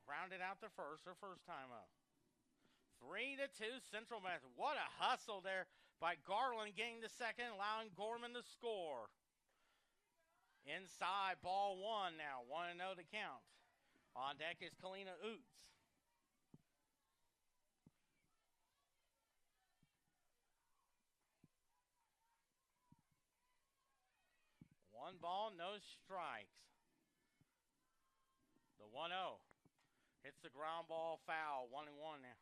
grounded out to first, her first time up. 3-2 Central Methodist. What a hustle there by Garland getting the second, allowing Gorman to score. Inside, ball 1 now, 1-0 to count. On deck is Kalina Oots. One ball, no strikes. The 1-0. Hits the ground ball foul. 1-1 now.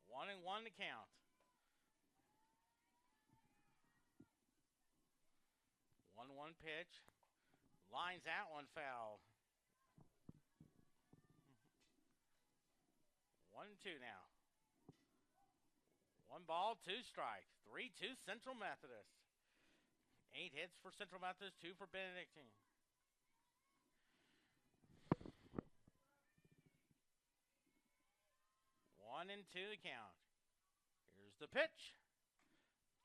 One and one to count. 1-1 pitch. Lines that one foul. 1-2 now. 1 ball, 2 strikes. 3-2 Central Methodist. 8 hits for Central Methodist, 2 for Benedictine. 1-2 the count. Here's the pitch.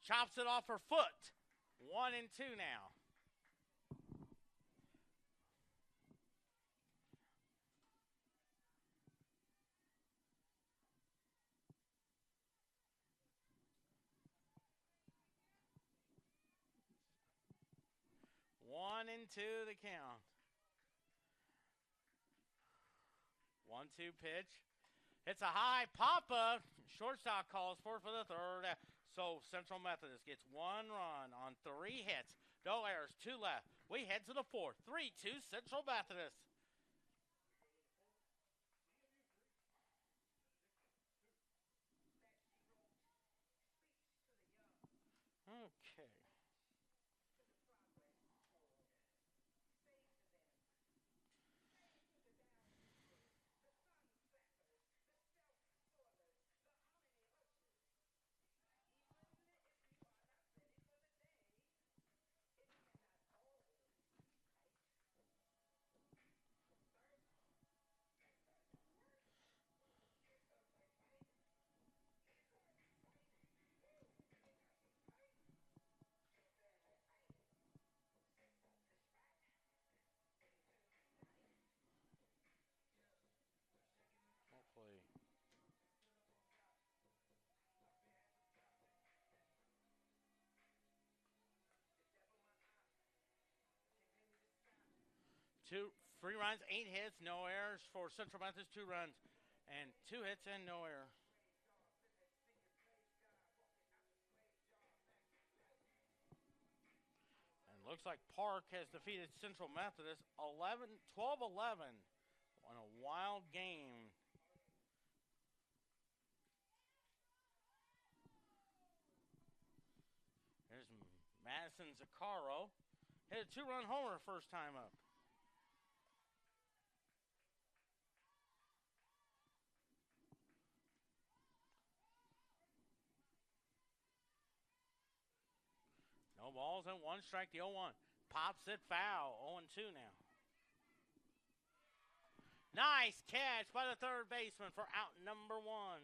Chops it off her foot. 1-2 now. One and two the count. 1-2 pitch. It's a high pop-up. Shortstop calls for the third. So Central Methodist gets 1 run on 3 hits. No errors, 2 left. We head to the fourth. 3-2 Central Methodist. Okay. Hopefully. Two, 3 runs, 8 hits, no errors for Central Methodist, 2 runs, and 2 hits and no error. And looks like Park has defeated Central Methodist 12-11 on a wild game. Here's Madison Zaccaro. Hit a 2-run homer first time up. No balls and 1 strike, the 0-1. Pops it foul, 0-2 now. Nice catch by the third baseman for out number 1.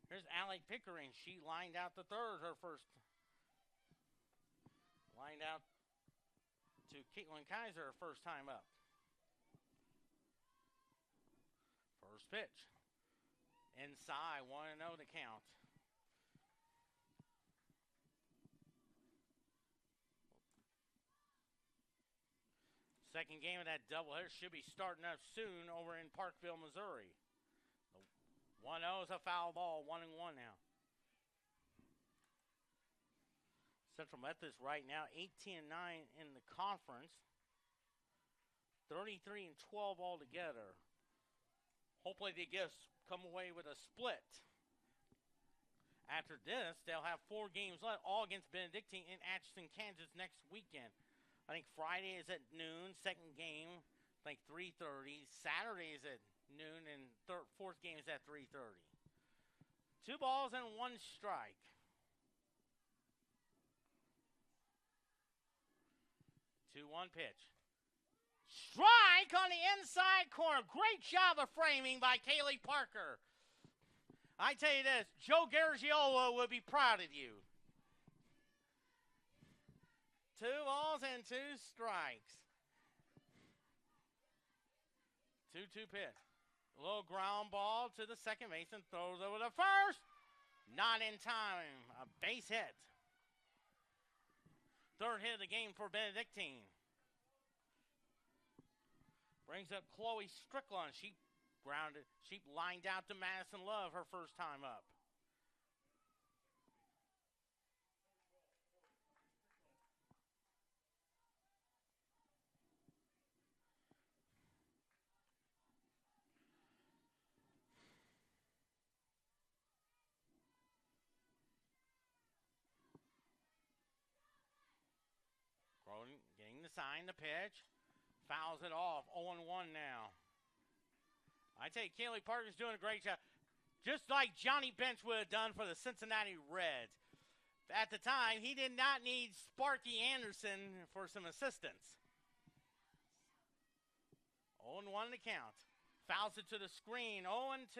Here's Allie Pickering. She lined out the third, her first. Lined out to Caitlin Kaiser, her first time up. First pitch. Inside, 1-0 to count. Second game of that doubleheader should be starting up soon over in Parkville, Missouri. 1-0 is a foul ball, 1-1 now. Central Methodist right now 18-9 in the conference. 33-12 altogether. Hopefully they come away with a split. After this, they'll have 4 games left, all against Benedictine in Atchison, Kansas next weekend. I think Friday is at noon, second game, I think 3:30. Saturday is at noon, and fourth game is at 3:30. 2 balls and 1 strike. 2-1 pitch. Strike on the inside corner. Great job of framing by Kaylee Parker. I tell you this, Joe Garagiola would be proud of you. 2 balls and 2 strikes. 2-2 pitch. A little ground ball to the second baseman. Throws over the first. Not in time. A base hit. Third hit of the game for Benedictine. Brings up Chloe Strickland. She lined out to Madison Love her first time up. sign the pitch. Fouls it off. 0-1 now. I tell you, Keely Parker's doing a great job. Just like Johnny Bench would have done for the Cincinnati Reds. At the time, he did not need Sparky Anderson for some assistance. 0-1 to count. Fouls it to the screen. 0-2.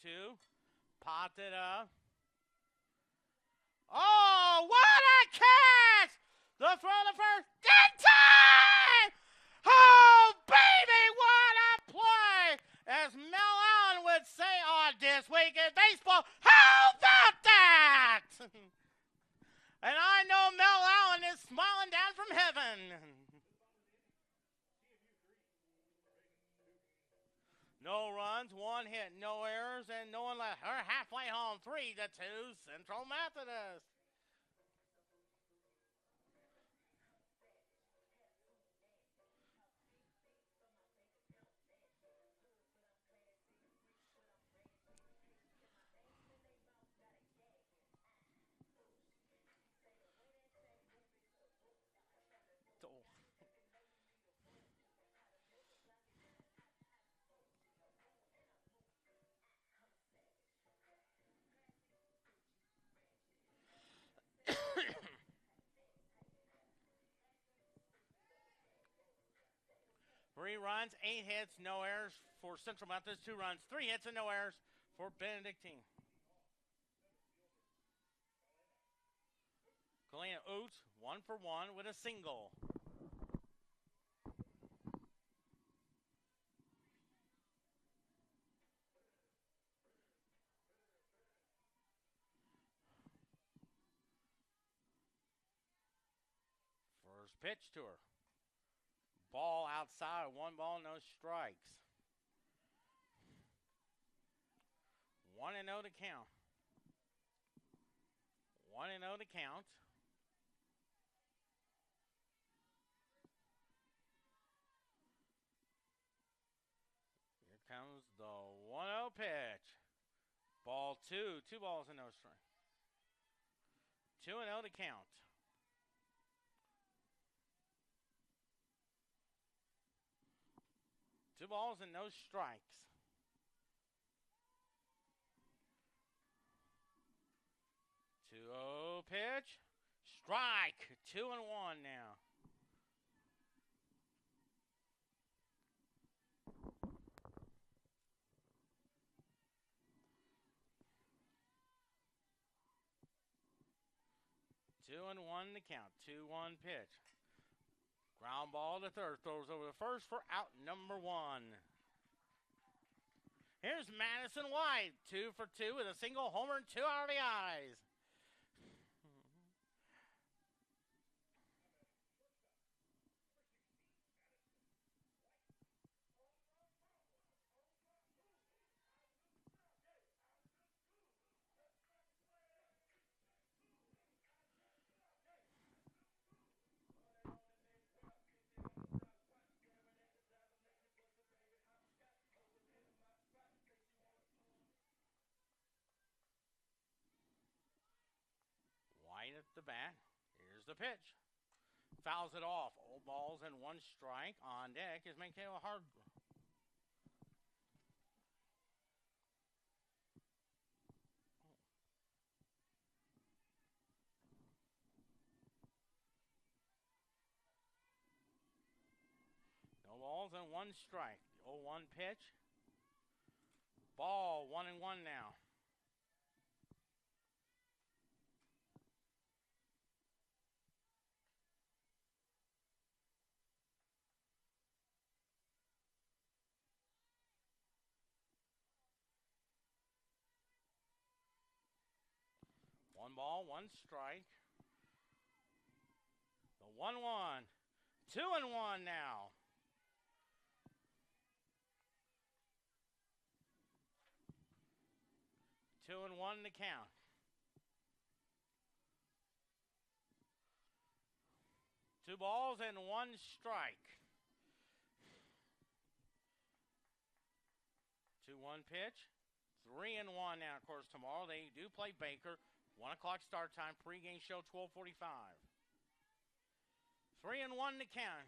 Two, popped it up. Oh, what a catch! The throw to first, in time! Oh, baby, what a play! As Mel Allen would say on This Week in Baseball, how about that? And I know Mel Allen is smiling down from heaven. No runs, one hit, no errors, and no one left. Her halfway home, 3-2, Central Methodist. Three runs, 8 hits, no errors for Central Methodist. 2 runs, 3 hits, and no errors for Benedictine. Kalina Oots, 1 for 1 with a single. First pitch to her. Ball outside, 1 ball, no strikes. 1-0 to count. 1-0 to count. Here comes the 1-0 pitch. Ball 2, 2 balls and no strike. 2-0 to count. Two balls and no strikes. 2-0 pitch. Strike. 2-1 now. Two and one to count. 2-1 pitch. Ground ball to third. Throws over the first for out number 1. Here's Madison White. 2 for 2 with a single homer and 2 RBIs. White at the bat. Here's the pitch. Fouls it off. 0 balls and 1 strike. On deck is Michaela Hard. No balls and 1 strike. 0-1 pitch. Ball 1-1 now. One ball, 1 strike. The 1-1. 2-1 now. Two and one to count. 2 balls and 1 strike. 2-1 pitch. 3-1 now, of course, tomorrow. They do play Baker. 1 o'clock start time. Pre-game show, 12:45. 3-1 to count.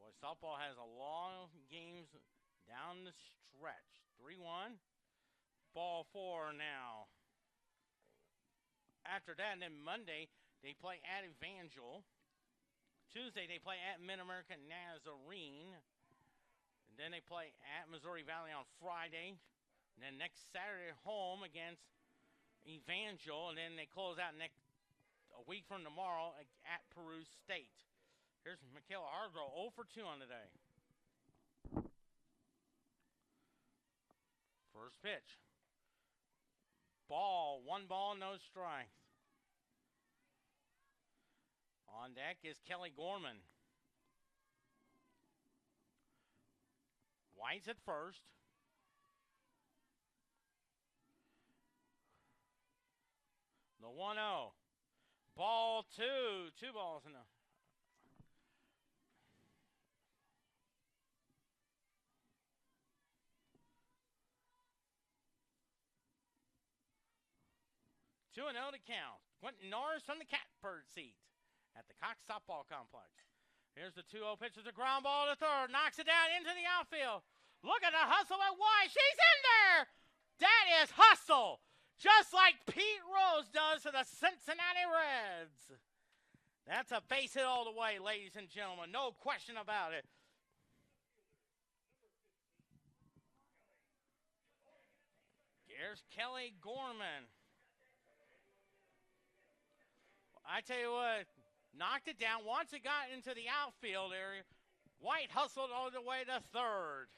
Boy, softball has a long games down the stretch. 3-1. Ball 4 now. After that, and then Monday, they play at Evangel. Tuesday, they play at Mid-America Nazarene. And then they play at Missouri Valley on Friday. And then next Saturday, home against Evangel. And then they close out a week from tomorrow at Peru State. Here's Michaela Hargrove, 0 for 2 on the day. First pitch. Ball, 1 ball, no strikes. On deck is Kelly Gorman. White's at first. The 1-0. Ball 2. 2 balls and a... Two and 0 to count. Quentin Norris from the catbird seat at the Cox Softball Complex. Here's the 2-0 pitch. It's a ground ball to third. Knocks it down into the outfield. Look at the hustle at White. She's in there. That is hustle. Just like Pete Rose does to the Cincinnati Reds. That's a base hit all the way, ladies and gentlemen. No question about it. Here's Kelly Gorman. I tell you what, knocked it down. Once it got into the outfield area, White hustled all the way to third.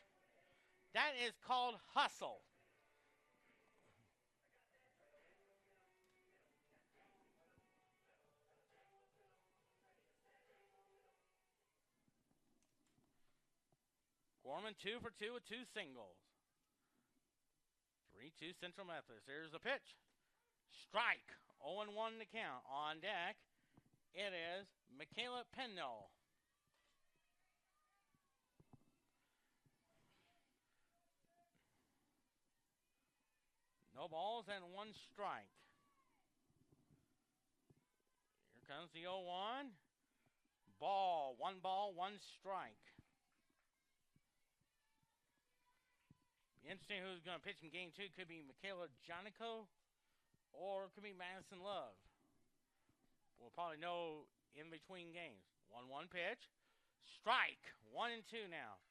That is called hustle. Gorman 2 for 2 with 2 singles. 3-2 Central Methodist. Here's the pitch. Strike. 0-1 to count. On deck, it is Michaela Penno. No balls and 1 strike. Here comes the 0-1. Ball, 1 strike. Be interesting who's going to pitch in game 2. Could be Michaela Jonico or it could be Madison Love. We'll probably know in between games. 1-1 pitch. Strike. 1-2 now.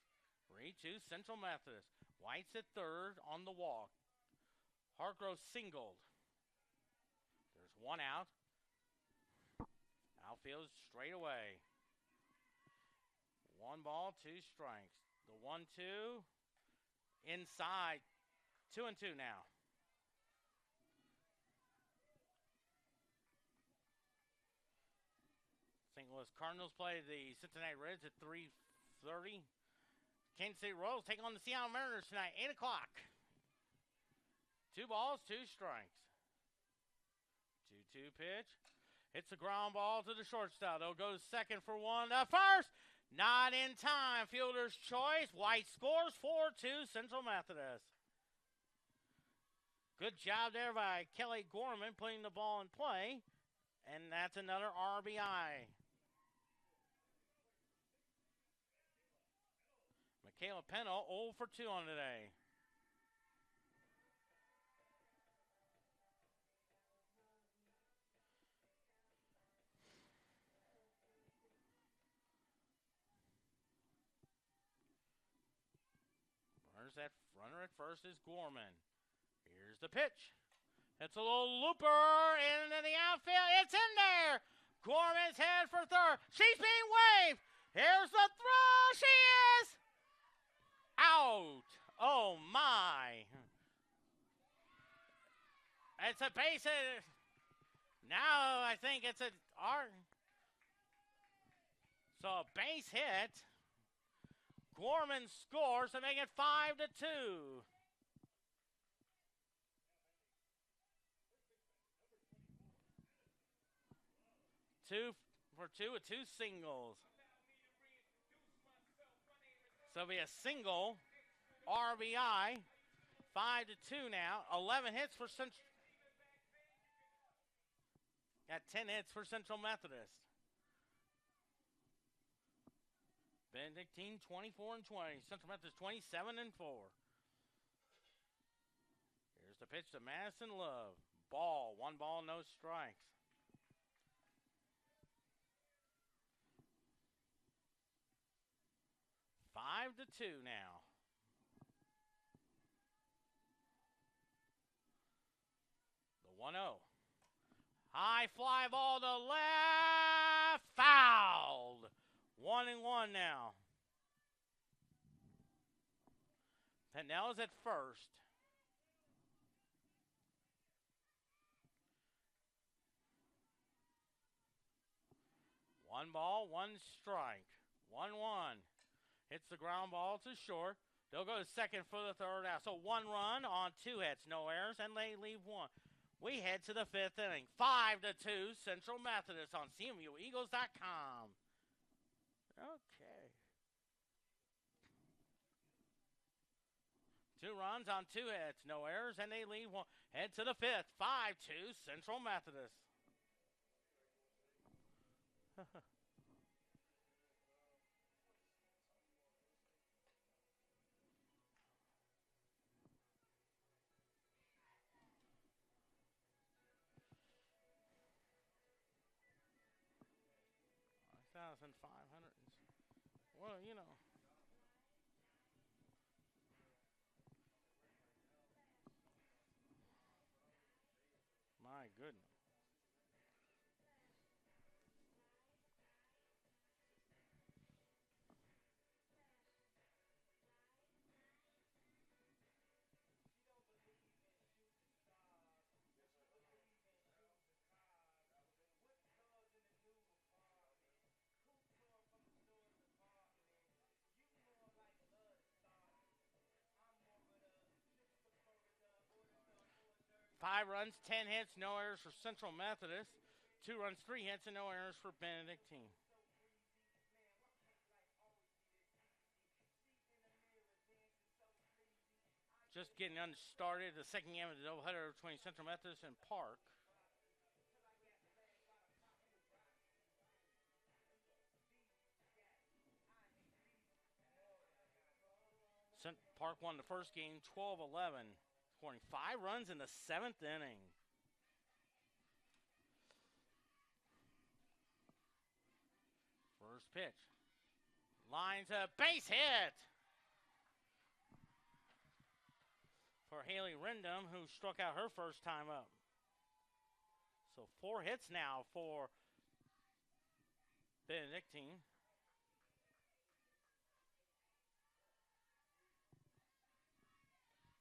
3-2 Central Methodist. White's at third on the walk. Hargrove singled. There's 1 out. Outfield straight away. 1 ball, 2 strikes. The 1-2 inside. 2-2 now. St. Louis Cardinals play the Cincinnati Reds at 3:30. Kansas City Royals take on the Seattle Mariners tonight, 8 o'clock. 2 balls, 2 strikes. 2-2 pitch. Hits the ground ball to the shortstop. They'll go second for 1. First, not in time. Fielder's choice. White scores 4-2 Central Methodist. Good job there by Kelly Gorman putting the ball in play. And that's another RBI. Michaela Penno, 0 for 2 on the day. That runner at first is Gorman. Here's the pitch. It's a little looper into the outfield. It's in there. Gorman's head for third. She's being waved. Here's the throw. She is out. Oh, my. It's a base hit. Now I think it's a So a base hit. Gorman scores to make it 5-2. 2 for 2 with 2 singles. So it'll be a single RBI. 5-2 now. 11 hits for Central. Got 10 hits for Central Methodist. Benedictine 24-20. Central Methodist 27-4. Here's the pitch to Madison Love. Ball. 1 ball, no strikes. Five to 2 now. The 1-0. High fly ball to left. Fouled. 1-1 now. Penell's at first. One ball, 1 strike. 1-1. Hits the ground ball to short. They'll go to second for the third out. So 1 run on 2 hits, no errors, and they leave 1. We head to the 5th inning. 5-2, Central Methodist on CMUEagles.com. Okay. 2 runs on 2 hits, no errors, and they leave 1. Head to the 5th. 5-2, Central Methodist. $1,500. Well, you know. My goodness. Five runs, 10 hits, no errors for Central Methodist. 2 runs, 3 hits, and no errors for Benedictine. Just getting started, the second game of the doubleheader between Central Methodist and Park. Park won the first game 12-11, scoring 5 runs in the 7th inning. First pitch. Lines a base hit for Haley Rendham, who struck out her first time up. So 4 hits now for Benedictine.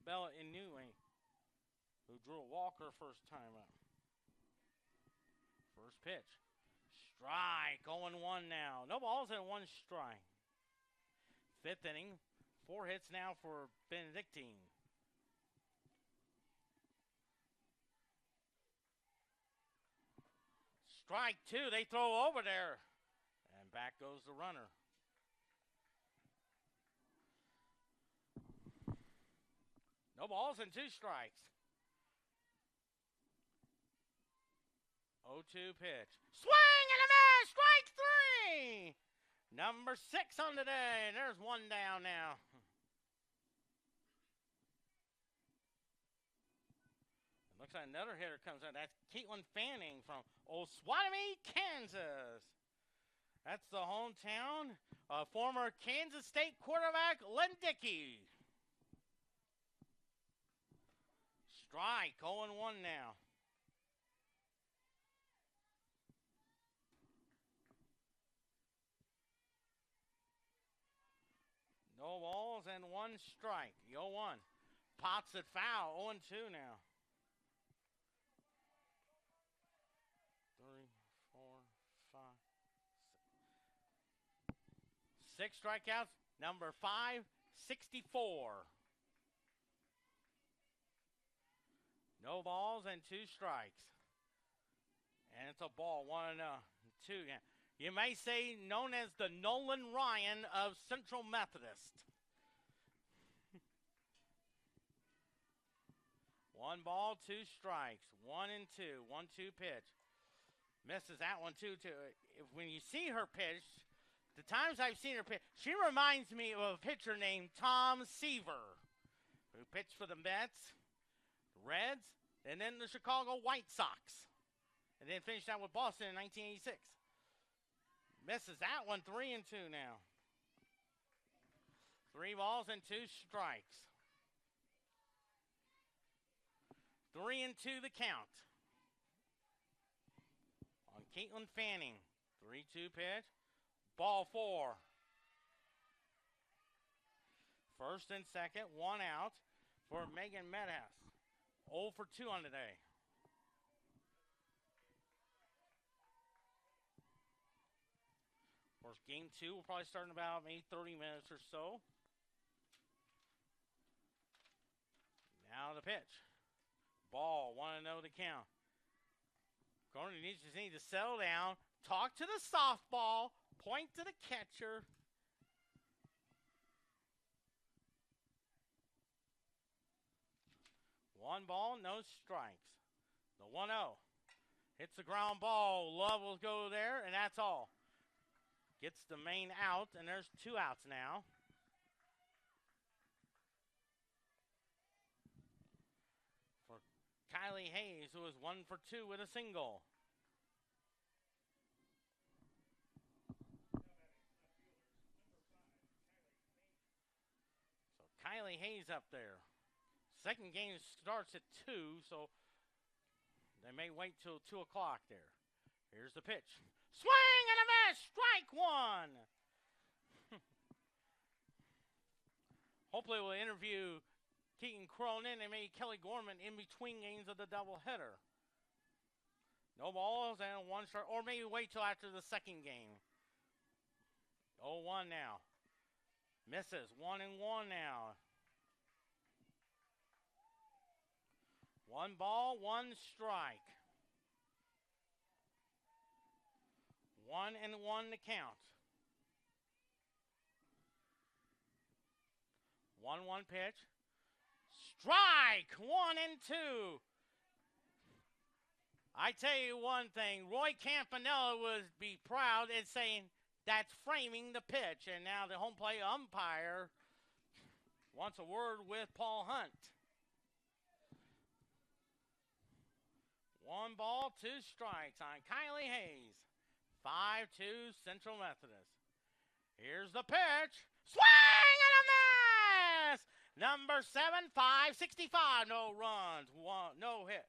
Bella Inouye, who drew a walk her first time up. First pitch. Strike, 0-1 now. No balls and 1 strike. 5th inning, 4 hits now for Benedictine. Strike 2, they throw over there. And back goes the runner. No balls and 2 strikes. 0-2 pitch. Swing and a miss! Strike 3! Number 6 on the day. There's 1 down now. It looks like another hitter comes out. That's Caitlin Fanning from Osawatomie, Kansas. That's the hometown of former Kansas State quarterback Len Dickey. Strike, 0-1 now. No balls and 1 strike. 0-1. Pots it foul. 0-2 now. 3, 4, 5, 6. 6 strikeouts. Number 5, 64. No balls and 2 strikes. And it's a ball, 1-2. 2. You may say known as the Nolan Ryan of Central Methodist. 1 ball, 2 strikes. 1 and 2. 1-2 pitch. Misses that one too. When you see her pitch, the times I've seen her pitch, she reminds me of a pitcher named Tom Seaver, who pitched for the Mets, the Reds, and then the Chicago White Sox, and then finished out with Boston in 1986. Misses that one. 3 and 2 now. 3 balls and 2 strikes. 3 and 2 the count. On Caitlin Fanning. 3-2 pitch. Ball 4. First and second, 1 out for Megan Medas. 0 for 2 on the day. Of course, game 2 will probably start in about maybe 30 minutes or so. Now the pitch. Ball, 1-0 the count. Corner needs to settle down, talk to the softball, point to the catcher. One ball, no strikes. The 1-0 hits the ground ball. Love will go there, and that's all. Gets the main out, and there's 2 outs now. For Kylie Hayes, who is 1 for 2 with a single. So Kylie Hayes up there. Second game starts at 2, so they may wait till 2 o'clock there. Here's the pitch. Swing and a miss! Strike 1! Hopefully we'll interview Keaton Cronin and maybe Kelly Gorman in between games of the doubleheader. No balls and 1 strike, or maybe wait till after the second game. 0-1 now. Misses. 1-1 now. 1 ball, 1 strike. 1-1 to count. 1-1 pitch. Strike! 1 and 2. I tell you one thing, Roy Campanella would be proud in saying that's framing the pitch. And now the home plate umpire wants a word with Paul Hunt. 1 ball, 2 strikes on Kylie Hayes. 5-2 Central Methodist. Here's the pitch. Swing and a miss! Number 7, 565. No runs. 1 hit.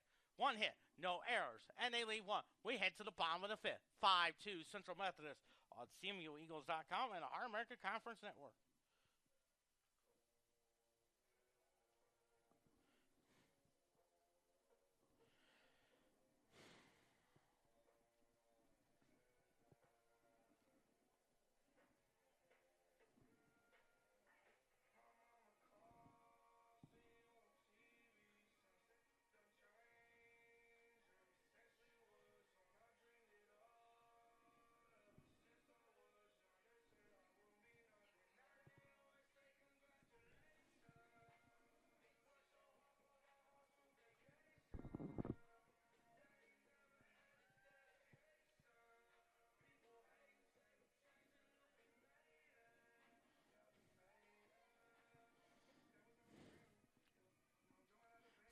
No errors. And they leave 1. We head to the bottom of the 5th. 5-2 Central Methodist on CMUEagles.com and our American Conference Network.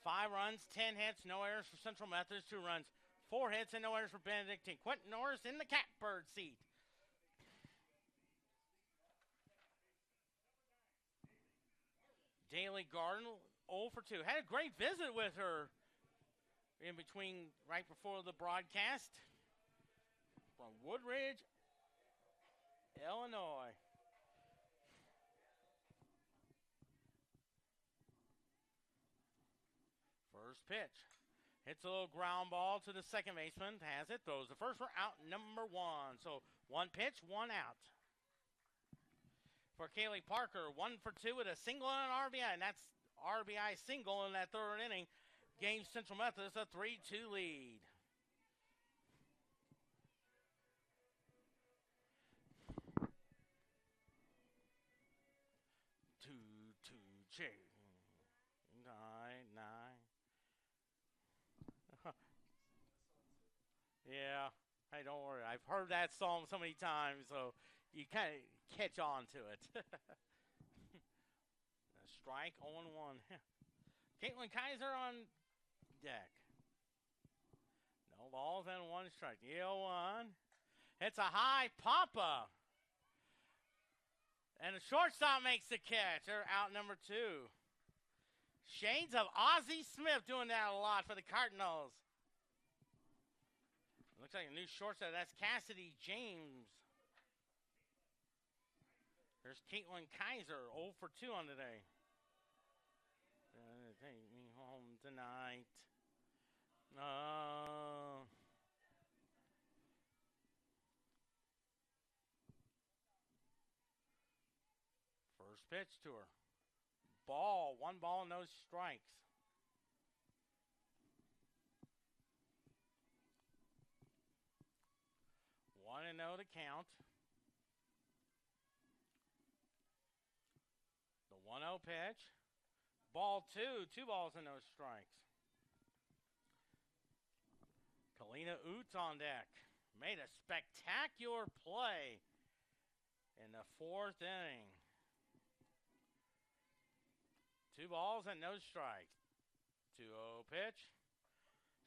5 runs, 10 hits, no errors for Central Methodist. 2 runs, 4 hits, and no errors for Benedictine. Quentin Norris in the catbird seat. Daly Garden, 0 for 2. Had a great visit with her in between, right before the broadcast. From Woodridge, Illinois. First pitch. Hits a little ground ball to the second baseman. Has it. Throws the first for out number 1. So 1 pitch, 1 out. For Kaylee Parker, 1 for 2 with a single and an RBI. And that's RBI single in that 3rd inning. Gave Central Methodist a 3-2 lead. Nine. Yeah. Hey, don't worry. I've heard that song so many times, so you kind of catch on to it. A strike, 0-1. Caitlin Kaiser on deck. No balls and one strike. The 0-1. It's a high pop-up. And the shortstop makes the catch. They're out number 2. Shades of Ozzie Smith doing that a lot for the Cardinals. Looks like a new shortstop. That's Cassidy James. There's Caitlin Kaiser, 0 for 2 on today. Take me home tonight. First pitch to her. Ball. 1 ball, no strikes. 1-0 to count. The 1-0 pitch. Ball 2. 2 balls and no strikes. Kalina Oots on deck. Made a spectacular play in the 4th inning. 2 balls and no strikes. 2-0 pitch.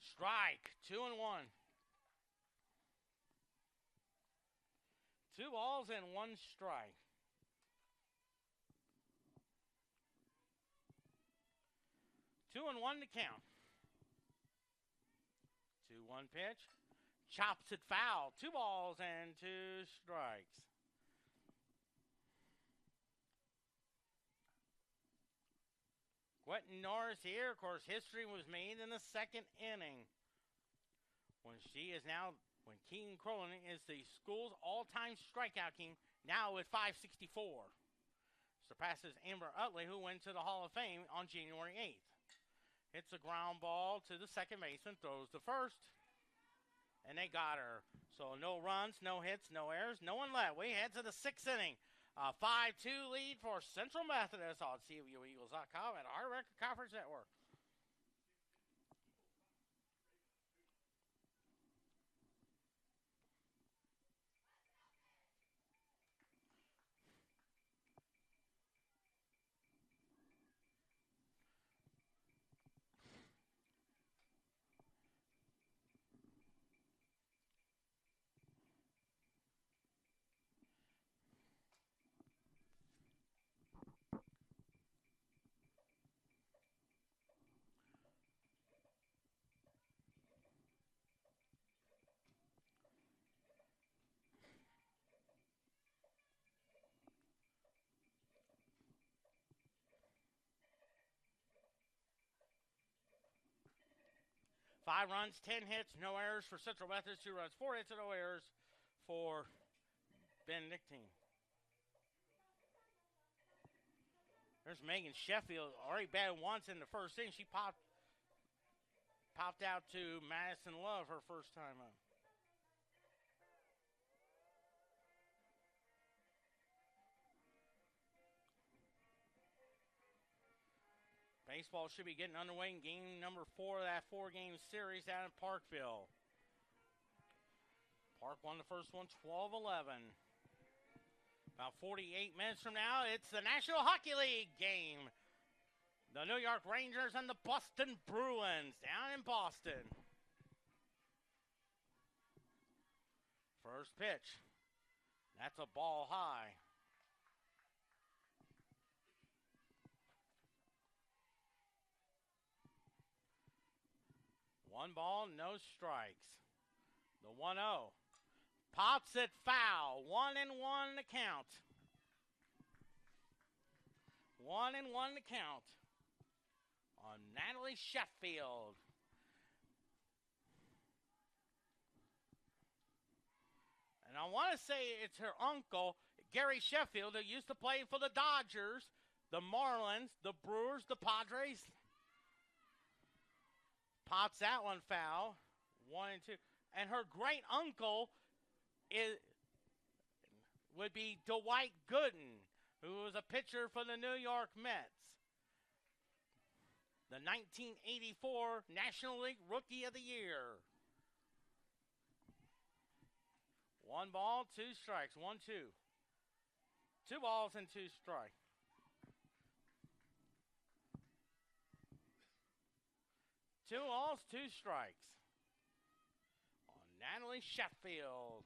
Strike. 2-1. 2 balls and 1 strike. 2-1 to count. 2-1 pitch. Chops it foul. 2 balls and 2 strikes. Quentin Norris here. Of course, history was made in the 2nd inning. When Keaton Crowley is the school's all-time strikeout king, now with 564. Surpasses Amber Utley, who went to the Hall of Fame on January 8th. Hits a ground ball to the second baseman, throws the first, and they got her. So no runs, no hits, no errors, no one left. We head to the 6th inning. A 5-2 lead for Central Methodist on CWEagles.com and our Record Conference Network. Five runs, 10 hits, no errors for Central Methodist. 2 runs, 4 hits, and no errors for Benedictine. There's Megan Sheffield, already batted once in the 1st inning. She popped out to Madison Love her first time up. Baseball should be getting underway in game number 4 of that 4-game series down in Parkville. Park won the first one 12-11. About 48 minutes from now, it's the National Hockey League game. The New York Rangers and the Boston Bruins down in Boston. First pitch. That's a ball high. One ball, no strikes. The 1-0. Pops it foul. 1-1 to count. 1-1 to count on Natalie Sheffield. And I want to say it's her uncle, Gary Sheffield, who used to play for the Dodgers, the Marlins, the Brewers, the Padres. Pops that one foul. 1-2. And her great uncle would be Dwight Gooden, who was a pitcher for the New York Mets. the 1984 National League Rookie of the Year. 1 ball, 2 strikes, 1-2. 2 balls and 2 strikes. 2 balls, 2 strikes. On Natalie Sheffield.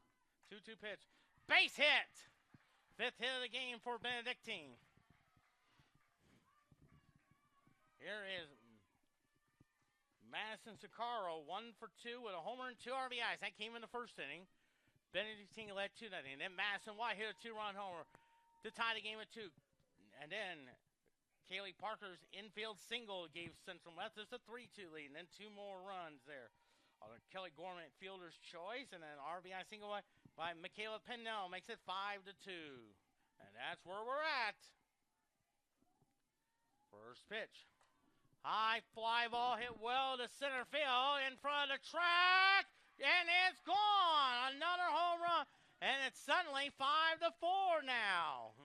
2-2 pitch. Base hit. 5th hit of the game for Benedictine. Here is Madison Sakaro, 1 for 2 with a homer and 2 RBIs. That came in the first inning. Benedictine led 2-0. Then Madison White hit a 2-run homer to tie the game at 2. And then Kaylee Parker's infield single gave Central Methodist a 3-2 lead. And then 2 more runs there. Kelly Gorman fielder's choice. And then RBI single by Michaela Pennell makes it 5-2. And that's where we're at. First pitch. High fly ball hit well to center field in front of the track. And it's gone. Another home run. And it's suddenly 5-4 now.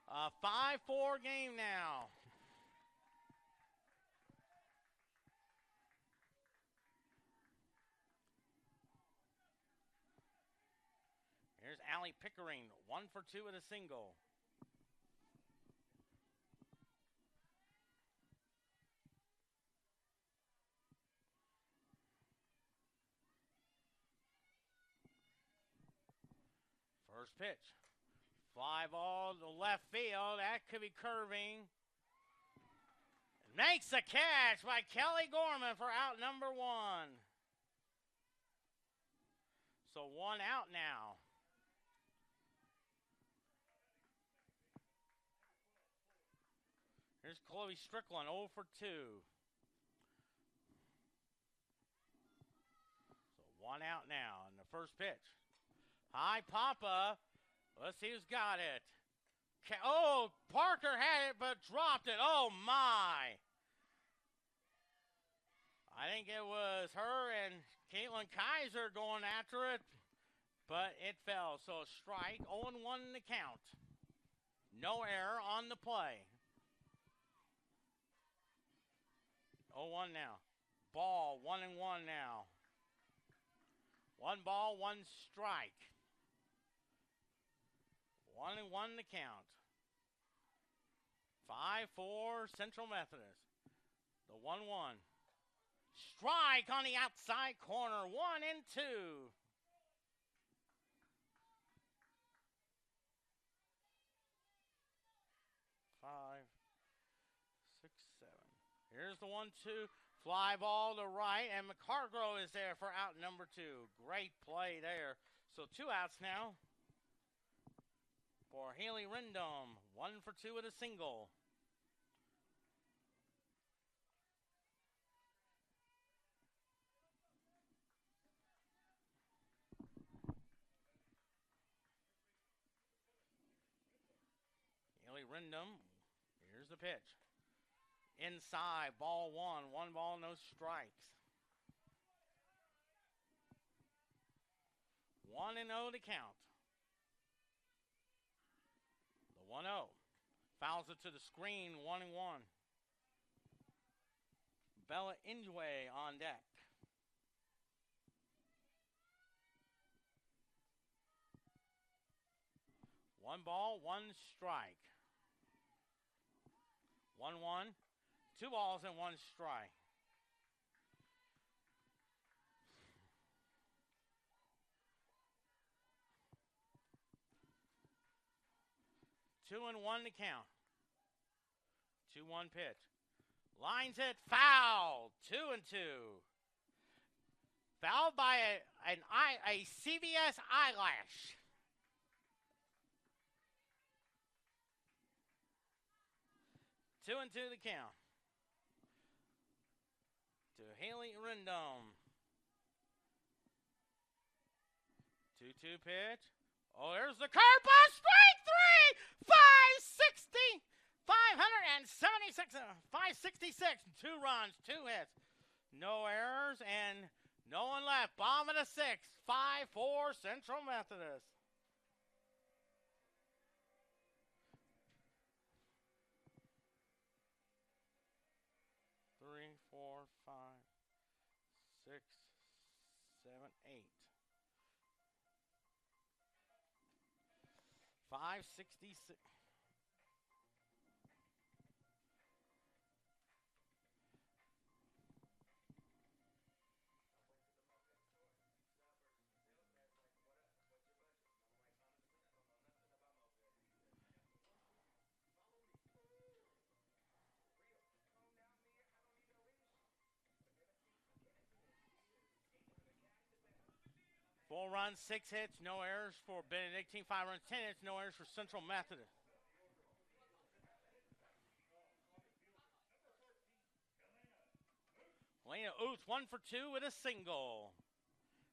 A 5-4 game now. Here's Allie Pickering, 1 for 2 with a single. First pitch. Fly ball to left field. That could be curving. Makes the catch by Kelly Gorman for out number 1. So 1 out now. Here's Chloe Strickland, 0 for 2. So 1 out now in the first pitch. High papa. Let's see who's got it. Oh, Parker had it but dropped it. Oh, my. I think it was her and Caitlin Kaiser going after it, but it fell. So a strike, 0-1 in the count. No error on the play. 0-1 now. Ball, 1-1 now. 1 ball, 1 strike. 1-1 the count. 5-4 Central Methodist. The 1-1. Strike on the outside corner. 1-2. 5, 6, 7. Here's the 1-2. Fly ball to right, and McCargo is there for out number 2. Great play there. So 2 outs now for Haley Rendom. 1 for 2 with a single. Haley Rendom, here's the pitch. Inside, ball 1. 1 ball, no strikes. 1-0 to count. The 1-0. Fouls it to the screen, 1-1. Bella Injwe on deck. One ball, 1 strike. 1-1. 2 balls and 1 strike. Two and 1 to count. 2-1 pitch. Lines it, foul. 2-2. Fouled by a CVS eyelash. Two and 2 the count. To Haley Rendom. 2-2 pitch. Oh, there's the curveball. Strike 3. 560. 576. 566. 2 runs, 2 hits. No errors and No one left. Bottom of the sixth. 5-4 Central Methodist. Three, four, five, 6, 7, 8. 566. Four runs, 6 hits, no errors for Benedictine. 5 runs, 10 hits, no errors for Central Methodist. Lena Oots 1 for 2 with a single.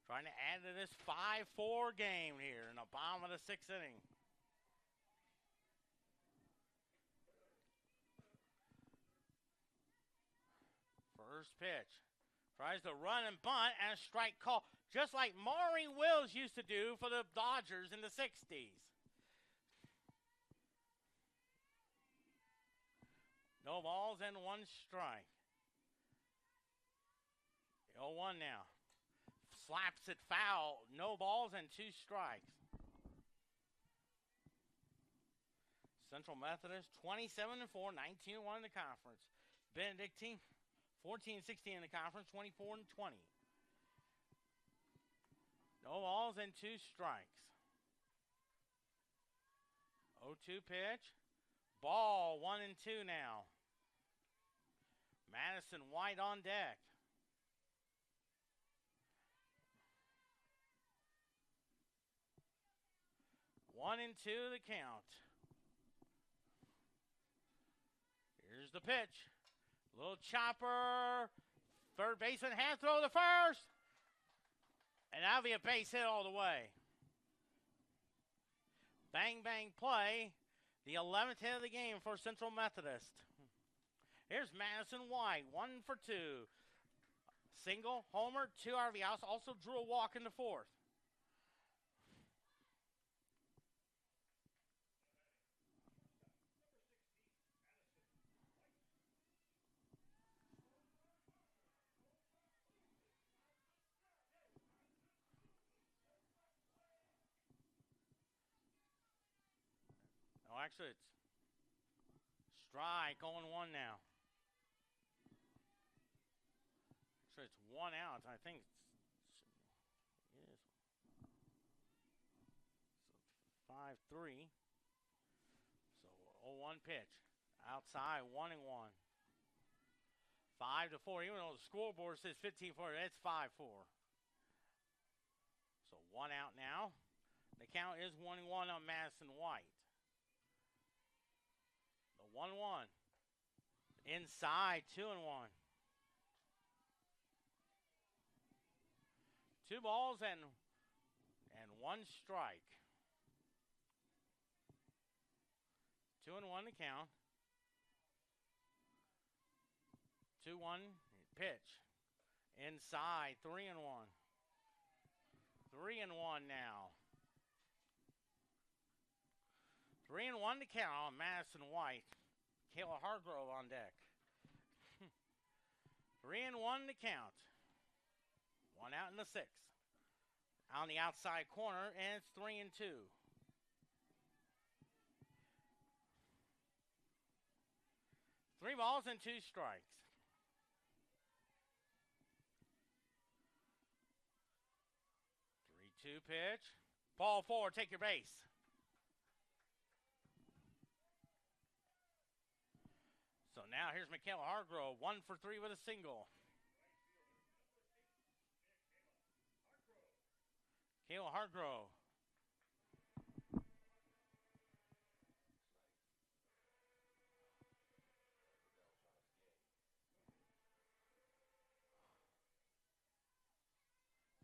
Trying to add to this 5-4 game here in the bottom of the 6th inning. First pitch. Tries to run and bunt and a strike call, just like Maury Wills used to do for the Dodgers in the 60s. No balls and 1 strike. 0-1 now. Slaps it foul. No balls and 2 strikes. Central Methodist 27-4, 19-1 in the conference. Benedictine 14-16 in the conference, 24-20. No balls and 2 strikes. 0-2 pitch. Ball 1-2 now. Madison White on deck. 1-2 the count. Here's the pitch. Little chopper. Third baseman hand throw to first. And that'll be a base hit all the way. Bang, bang play. The 11th hit of the game for Central Methodist. Here's Madison White, 1 for 2. Single, homer, 2 RBIs. Also drew a walk in the 4th. No, actually, it's strike, 0-1 now. Actually, it's 1 out. I think it is. So 5-3. So 0-1 pitch. Outside, 1-1. 5-4. Even though the scoreboard says 15-4, it's 5-4. So 1 out now. The count is 1-1 on Madison White. 1-1. Inside, 2-1. 2 balls and 1 strike. 2-1 to count. 2-1 pitch. Inside, 3-1. 3-1 now. 3-1 to count on Madison White. Kayla Hargrove on deck. 3-1 to count. 1 out in the 6th. On the outside corner, and it's 3-2. Three balls and 2 strikes. 3-2 pitch. Ball 4, take your base. So now here's Michaela Hargrove, 1 for 3 with a single. Kayla Hargrove.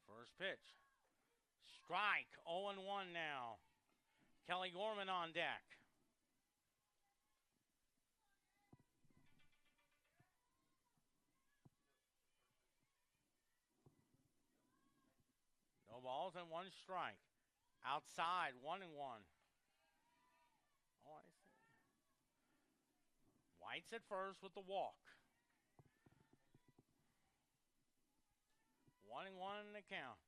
First pitch. Strike, 0-1 now. Kelly Gorman on deck. balls and 1 strike. Outside, 1-1. Oh, I see. White's at first with the walk. 1-1 in the count.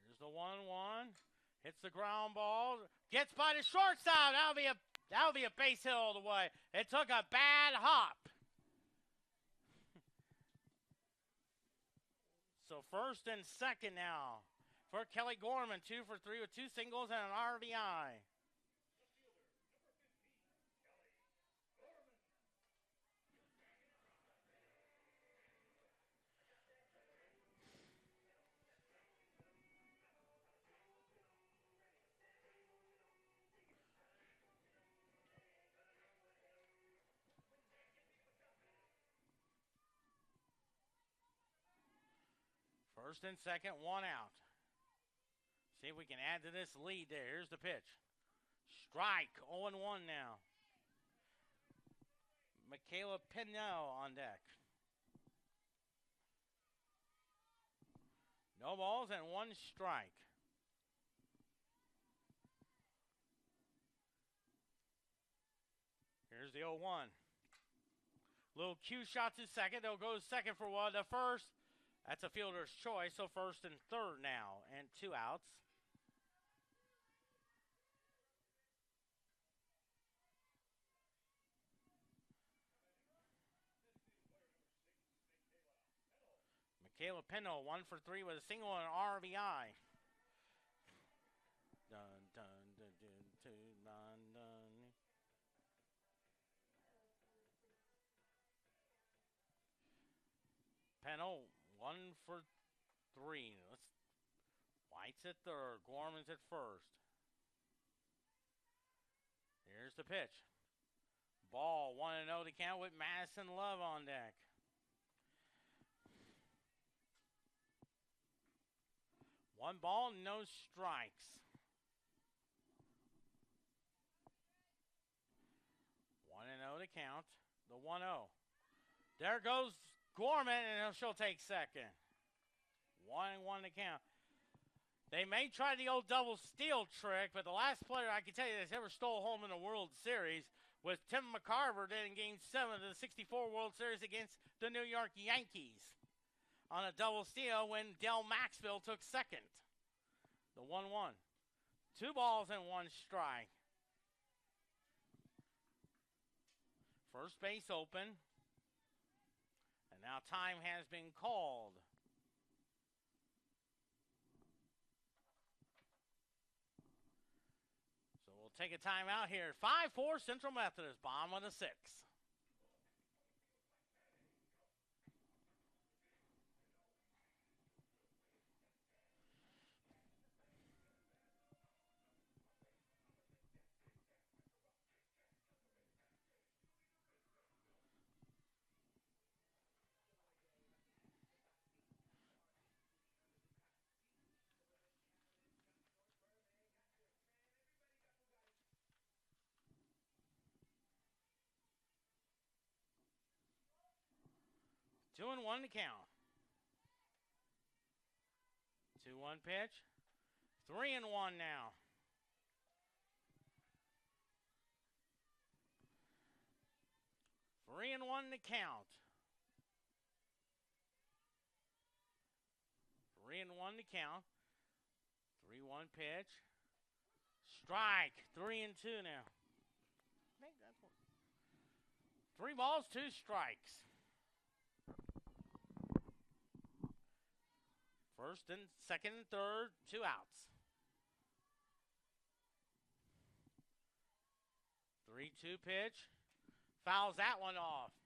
Here's the 1-1. Hits the ground ball. Gets by the shortstop. That'll be a base hit all the way. It took a bad hop. So first and second now for Kelly Gorman. 2 for 3 with 2 singles and an RBI. First and second, 1 out. See if we can add to this lead there. Here's the pitch. Strike, 0-1 now. Michaela Pinell on deck. No balls and 1 strike. Here's the 0-1. Little cue shot to second. They'll go second for 1. The first. That's a fielder's choice, so first and third now, and 2 outs. Michaela Pinell, 1 for 3 with a single and an RBI. Dun, dun, dun, dun, dun, dun, dun. Pinell, 1 for 3. White's at third. Gorman's at first. Here's the pitch. Ball, 1-0 to count with Madison Love on deck. One ball, no strikes. 1-0 to count. The 1-0. There goes Gorman, and she'll take second. 1-1 to count. They may try the old double steal trick, but the last player I can tell you that's ever stole home in the World Series was Tim McCarver did in Game 7 of the '64 World Series against the New York Yankees on a double steal when Del Maxville took second. The 1-1. 2 balls and 1 strike. First base open. And now time has been called. So we'll take a timeout here. 5-4 Central Methodist, bottom of the 6th. Two and 1 to count. 2-1 pitch. 3-1 now. Three and 1 to count. 3-1 to count. 3-1 pitch. Strike. 3-2 now. I think that's one. 3 balls, 2 strikes. First and second and third, 2 outs. 3-2 pitch. Fouls that one off.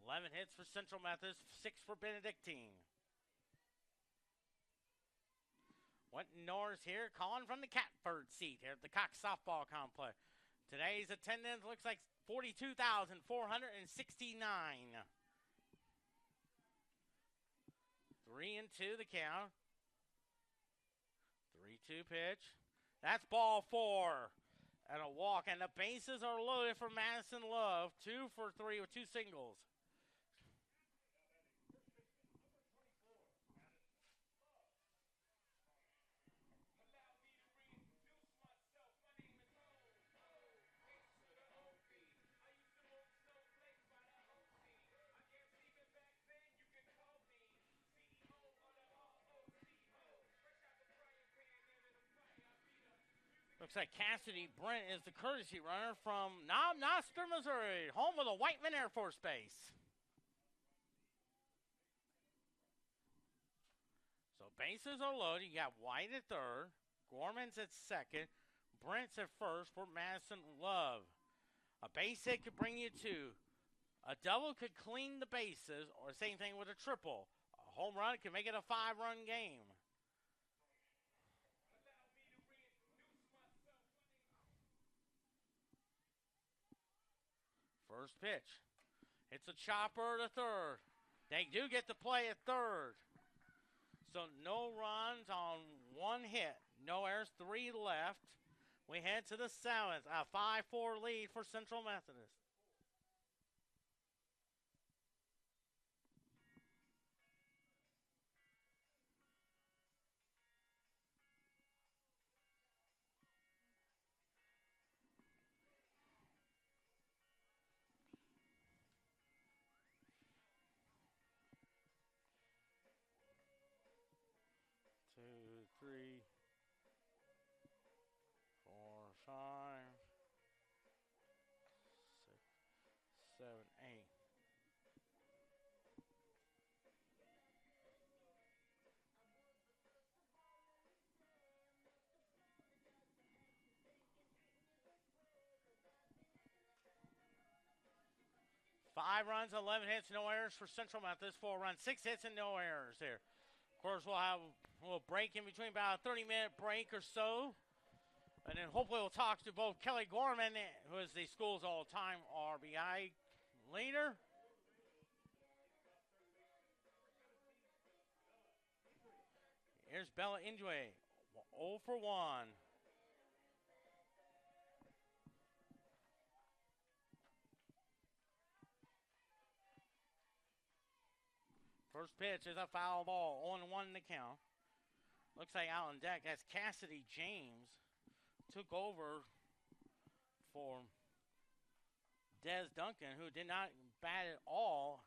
11 hits for Central Methodist, 6 for Benedictine. Wentton Norris here, calling from the Catbird seat here at the Cox Softball Complex. Today's attendance looks like 42,469. 3-2 the count. 3-2 pitch. That's ball 4. And a walk. And the bases are loaded for Madison Love. 2 for 3 with 2 singles. Looks like Cassidy Brent is the courtesy runner from Noster, Missouri, home of the Whiteman Air Force Base. So bases are loaded. You got White at third, Gorman's at second, Brent's at first for Madison Love. A base hit could bring you two. A double could clean the bases, or same thing with a triple. A home run could make it a 5-run game. First pitch. It's a chopper to third. They do get to play at third. So no runs on one hit. No errors, 3 left. We head to the 7th. A 5-4 lead for Central Methodist. Two, three, 4, 5, 6, 7, 8. Five runs, 11 hits, no errors for Central Methodist. 4 runs, 6 hits, and no errors there. Of course, we'll have a little break in between, about a 30-minute break or so. And then hopefully we'll talk to both Kelly Gorman, who is the school's all-time RBI leader. Here's Bella Indue, 0 for 1. First pitch is a foul ball, 0-1 in the count. Looks like out on deck as Cassidy James took over for Des Duncan, who did not bat at all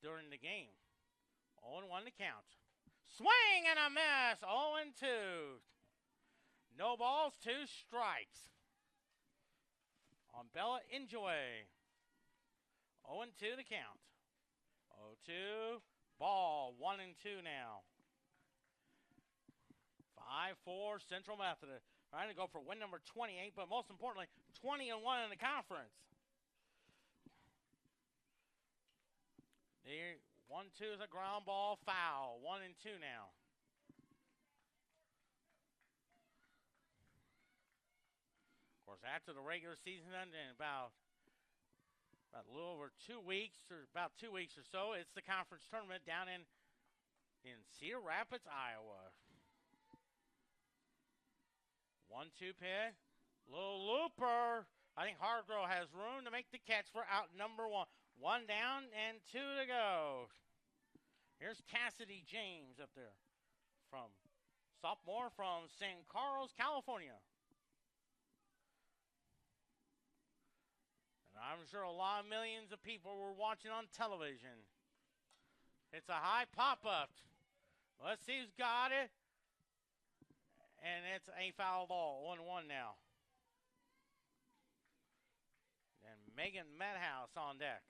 during the game. 0-1 to count. Swing and a miss. 0-2. No balls, 2 strikes. On Bella Indue. 0-2 to count. 0-2. Ball. 1-2 now. 5-4 Central Methodist. Trying to go for win number 28, but most importantly, 20-1 in the conference. There, 1-2 is a ground ball foul. 1-2 now. Of course, after the regular season ended in about a little over 2 weeks, or about 2 weeks or so, it's the conference tournament down in Cedar Rapids, Iowa. 1-2 pitch. Little looper. I think Hargrove has room to make the catch for out number 1. 1 down and 2 to go. Here's Cassidy James up there, from sophomore from San Carlos, California. And I'm sure a lot of millions of people were watching on television. It's a high pop-up. Let's see who's got it. And it's a foul ball, 1-1 now. And Megan Medhouse on deck.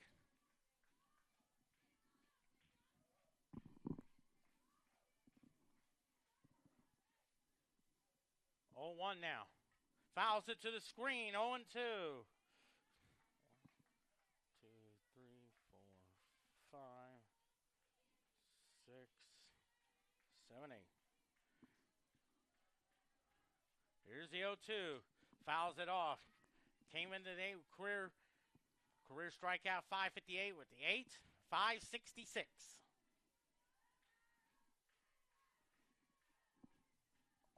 Oh, 1 now. Fouls it to the screen, 0-2. 2, 3, 4, 5, 6, 7, 8. Here's the 0-2. Fouls it off. Came in today with career strikeout 558 with the 8. 566.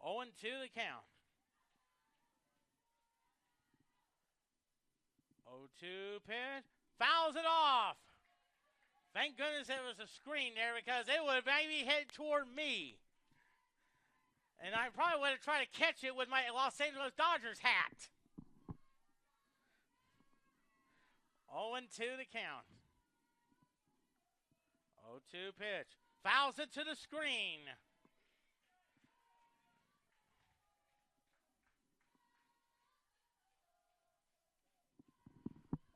0-2 the count. 0-2 pitch. Fouls it off. Thank goodness it was a screen there, because it would maybe hit toward me. And I probably would have tried to catch it with my Los Angeles Dodgers hat. 0-2 the count. 0-2 pitch. Fouls it to the screen.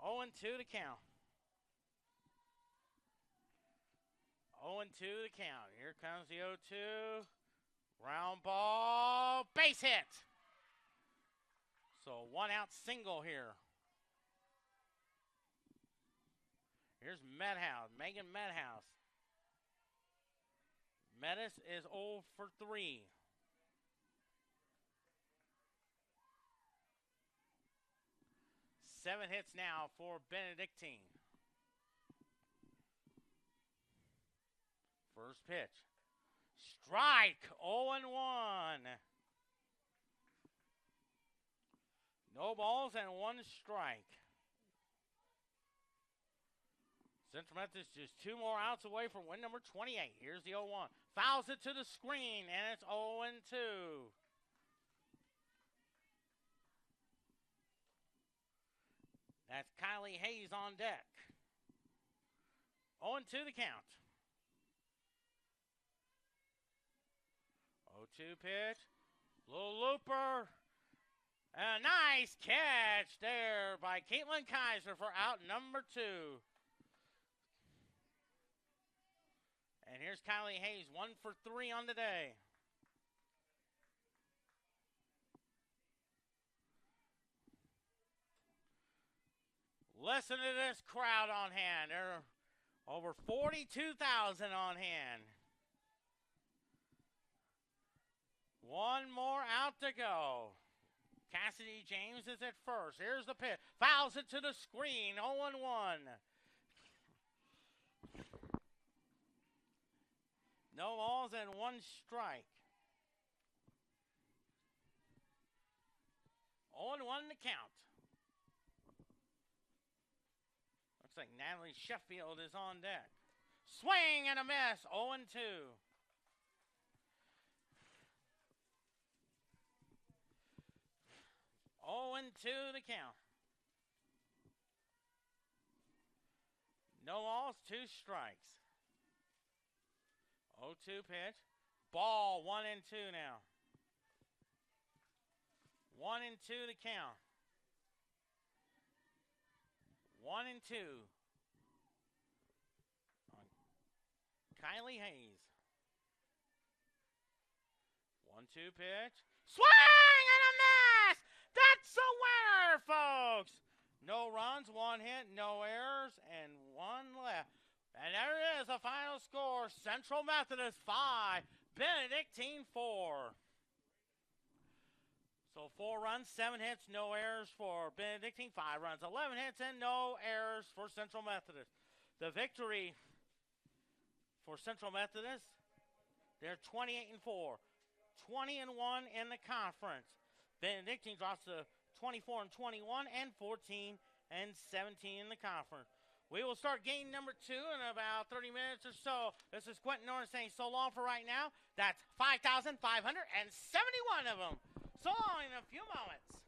0-2 the count. 0-2 the count. Here comes the 0-2. Round ball. Base hit. So 1 out single here. Here's Megan Medhouse. Methodist is 0 for 3. Seven hits now for Benedictine. First pitch. Strike. 0-1. No balls and 1 strike. Central Methodist just 2 more outs away from win number 28. Here's the 0-1. Fouls it to the screen, and it's 0-2. That's Kylie Hayes on deck. 0-2 the count. 0-2 pitch. Little looper. A nice catch there by Caitlin Kaiser for out number 2. And here's Kylie Hayes, 1 for 3 on the day. Listen to this crowd on hand. There are over 42,000 on hand. 1 more out to go. Cassidy James is at first. Here's the pitch. Fouls it to the screen. 0-1. No balls and 1 strike. 0-1 to count. Looks like Natalie Sheffield is on deck. Swing and a miss. 0-2. 0-2 the count. No balls, 2 strikes. 0-2 pitch. Ball 1-2 now. 1-2 the count. 1-2. Kylie Hayes. 1-2 pitch. Swing and a miss! That's a winner, folks! No runs, 1 hit, no errors, and 1 left. And there it is, the final score. Central Methodist 5, Benedictine 4. So 4 runs, 7 hits, no errors for Benedictine. 5 runs, 11 hits, and no errors for Central Methodist. The victory for Central Methodist, they're 28-4. 20-1 in the conference. Benedictine drops to 24-21 and 14-17 in the conference. We will start game number 2 in about 30 minutes or so. This is Quentin Norris saying so long for right now. That's 5,571 of them. So long in a few moments.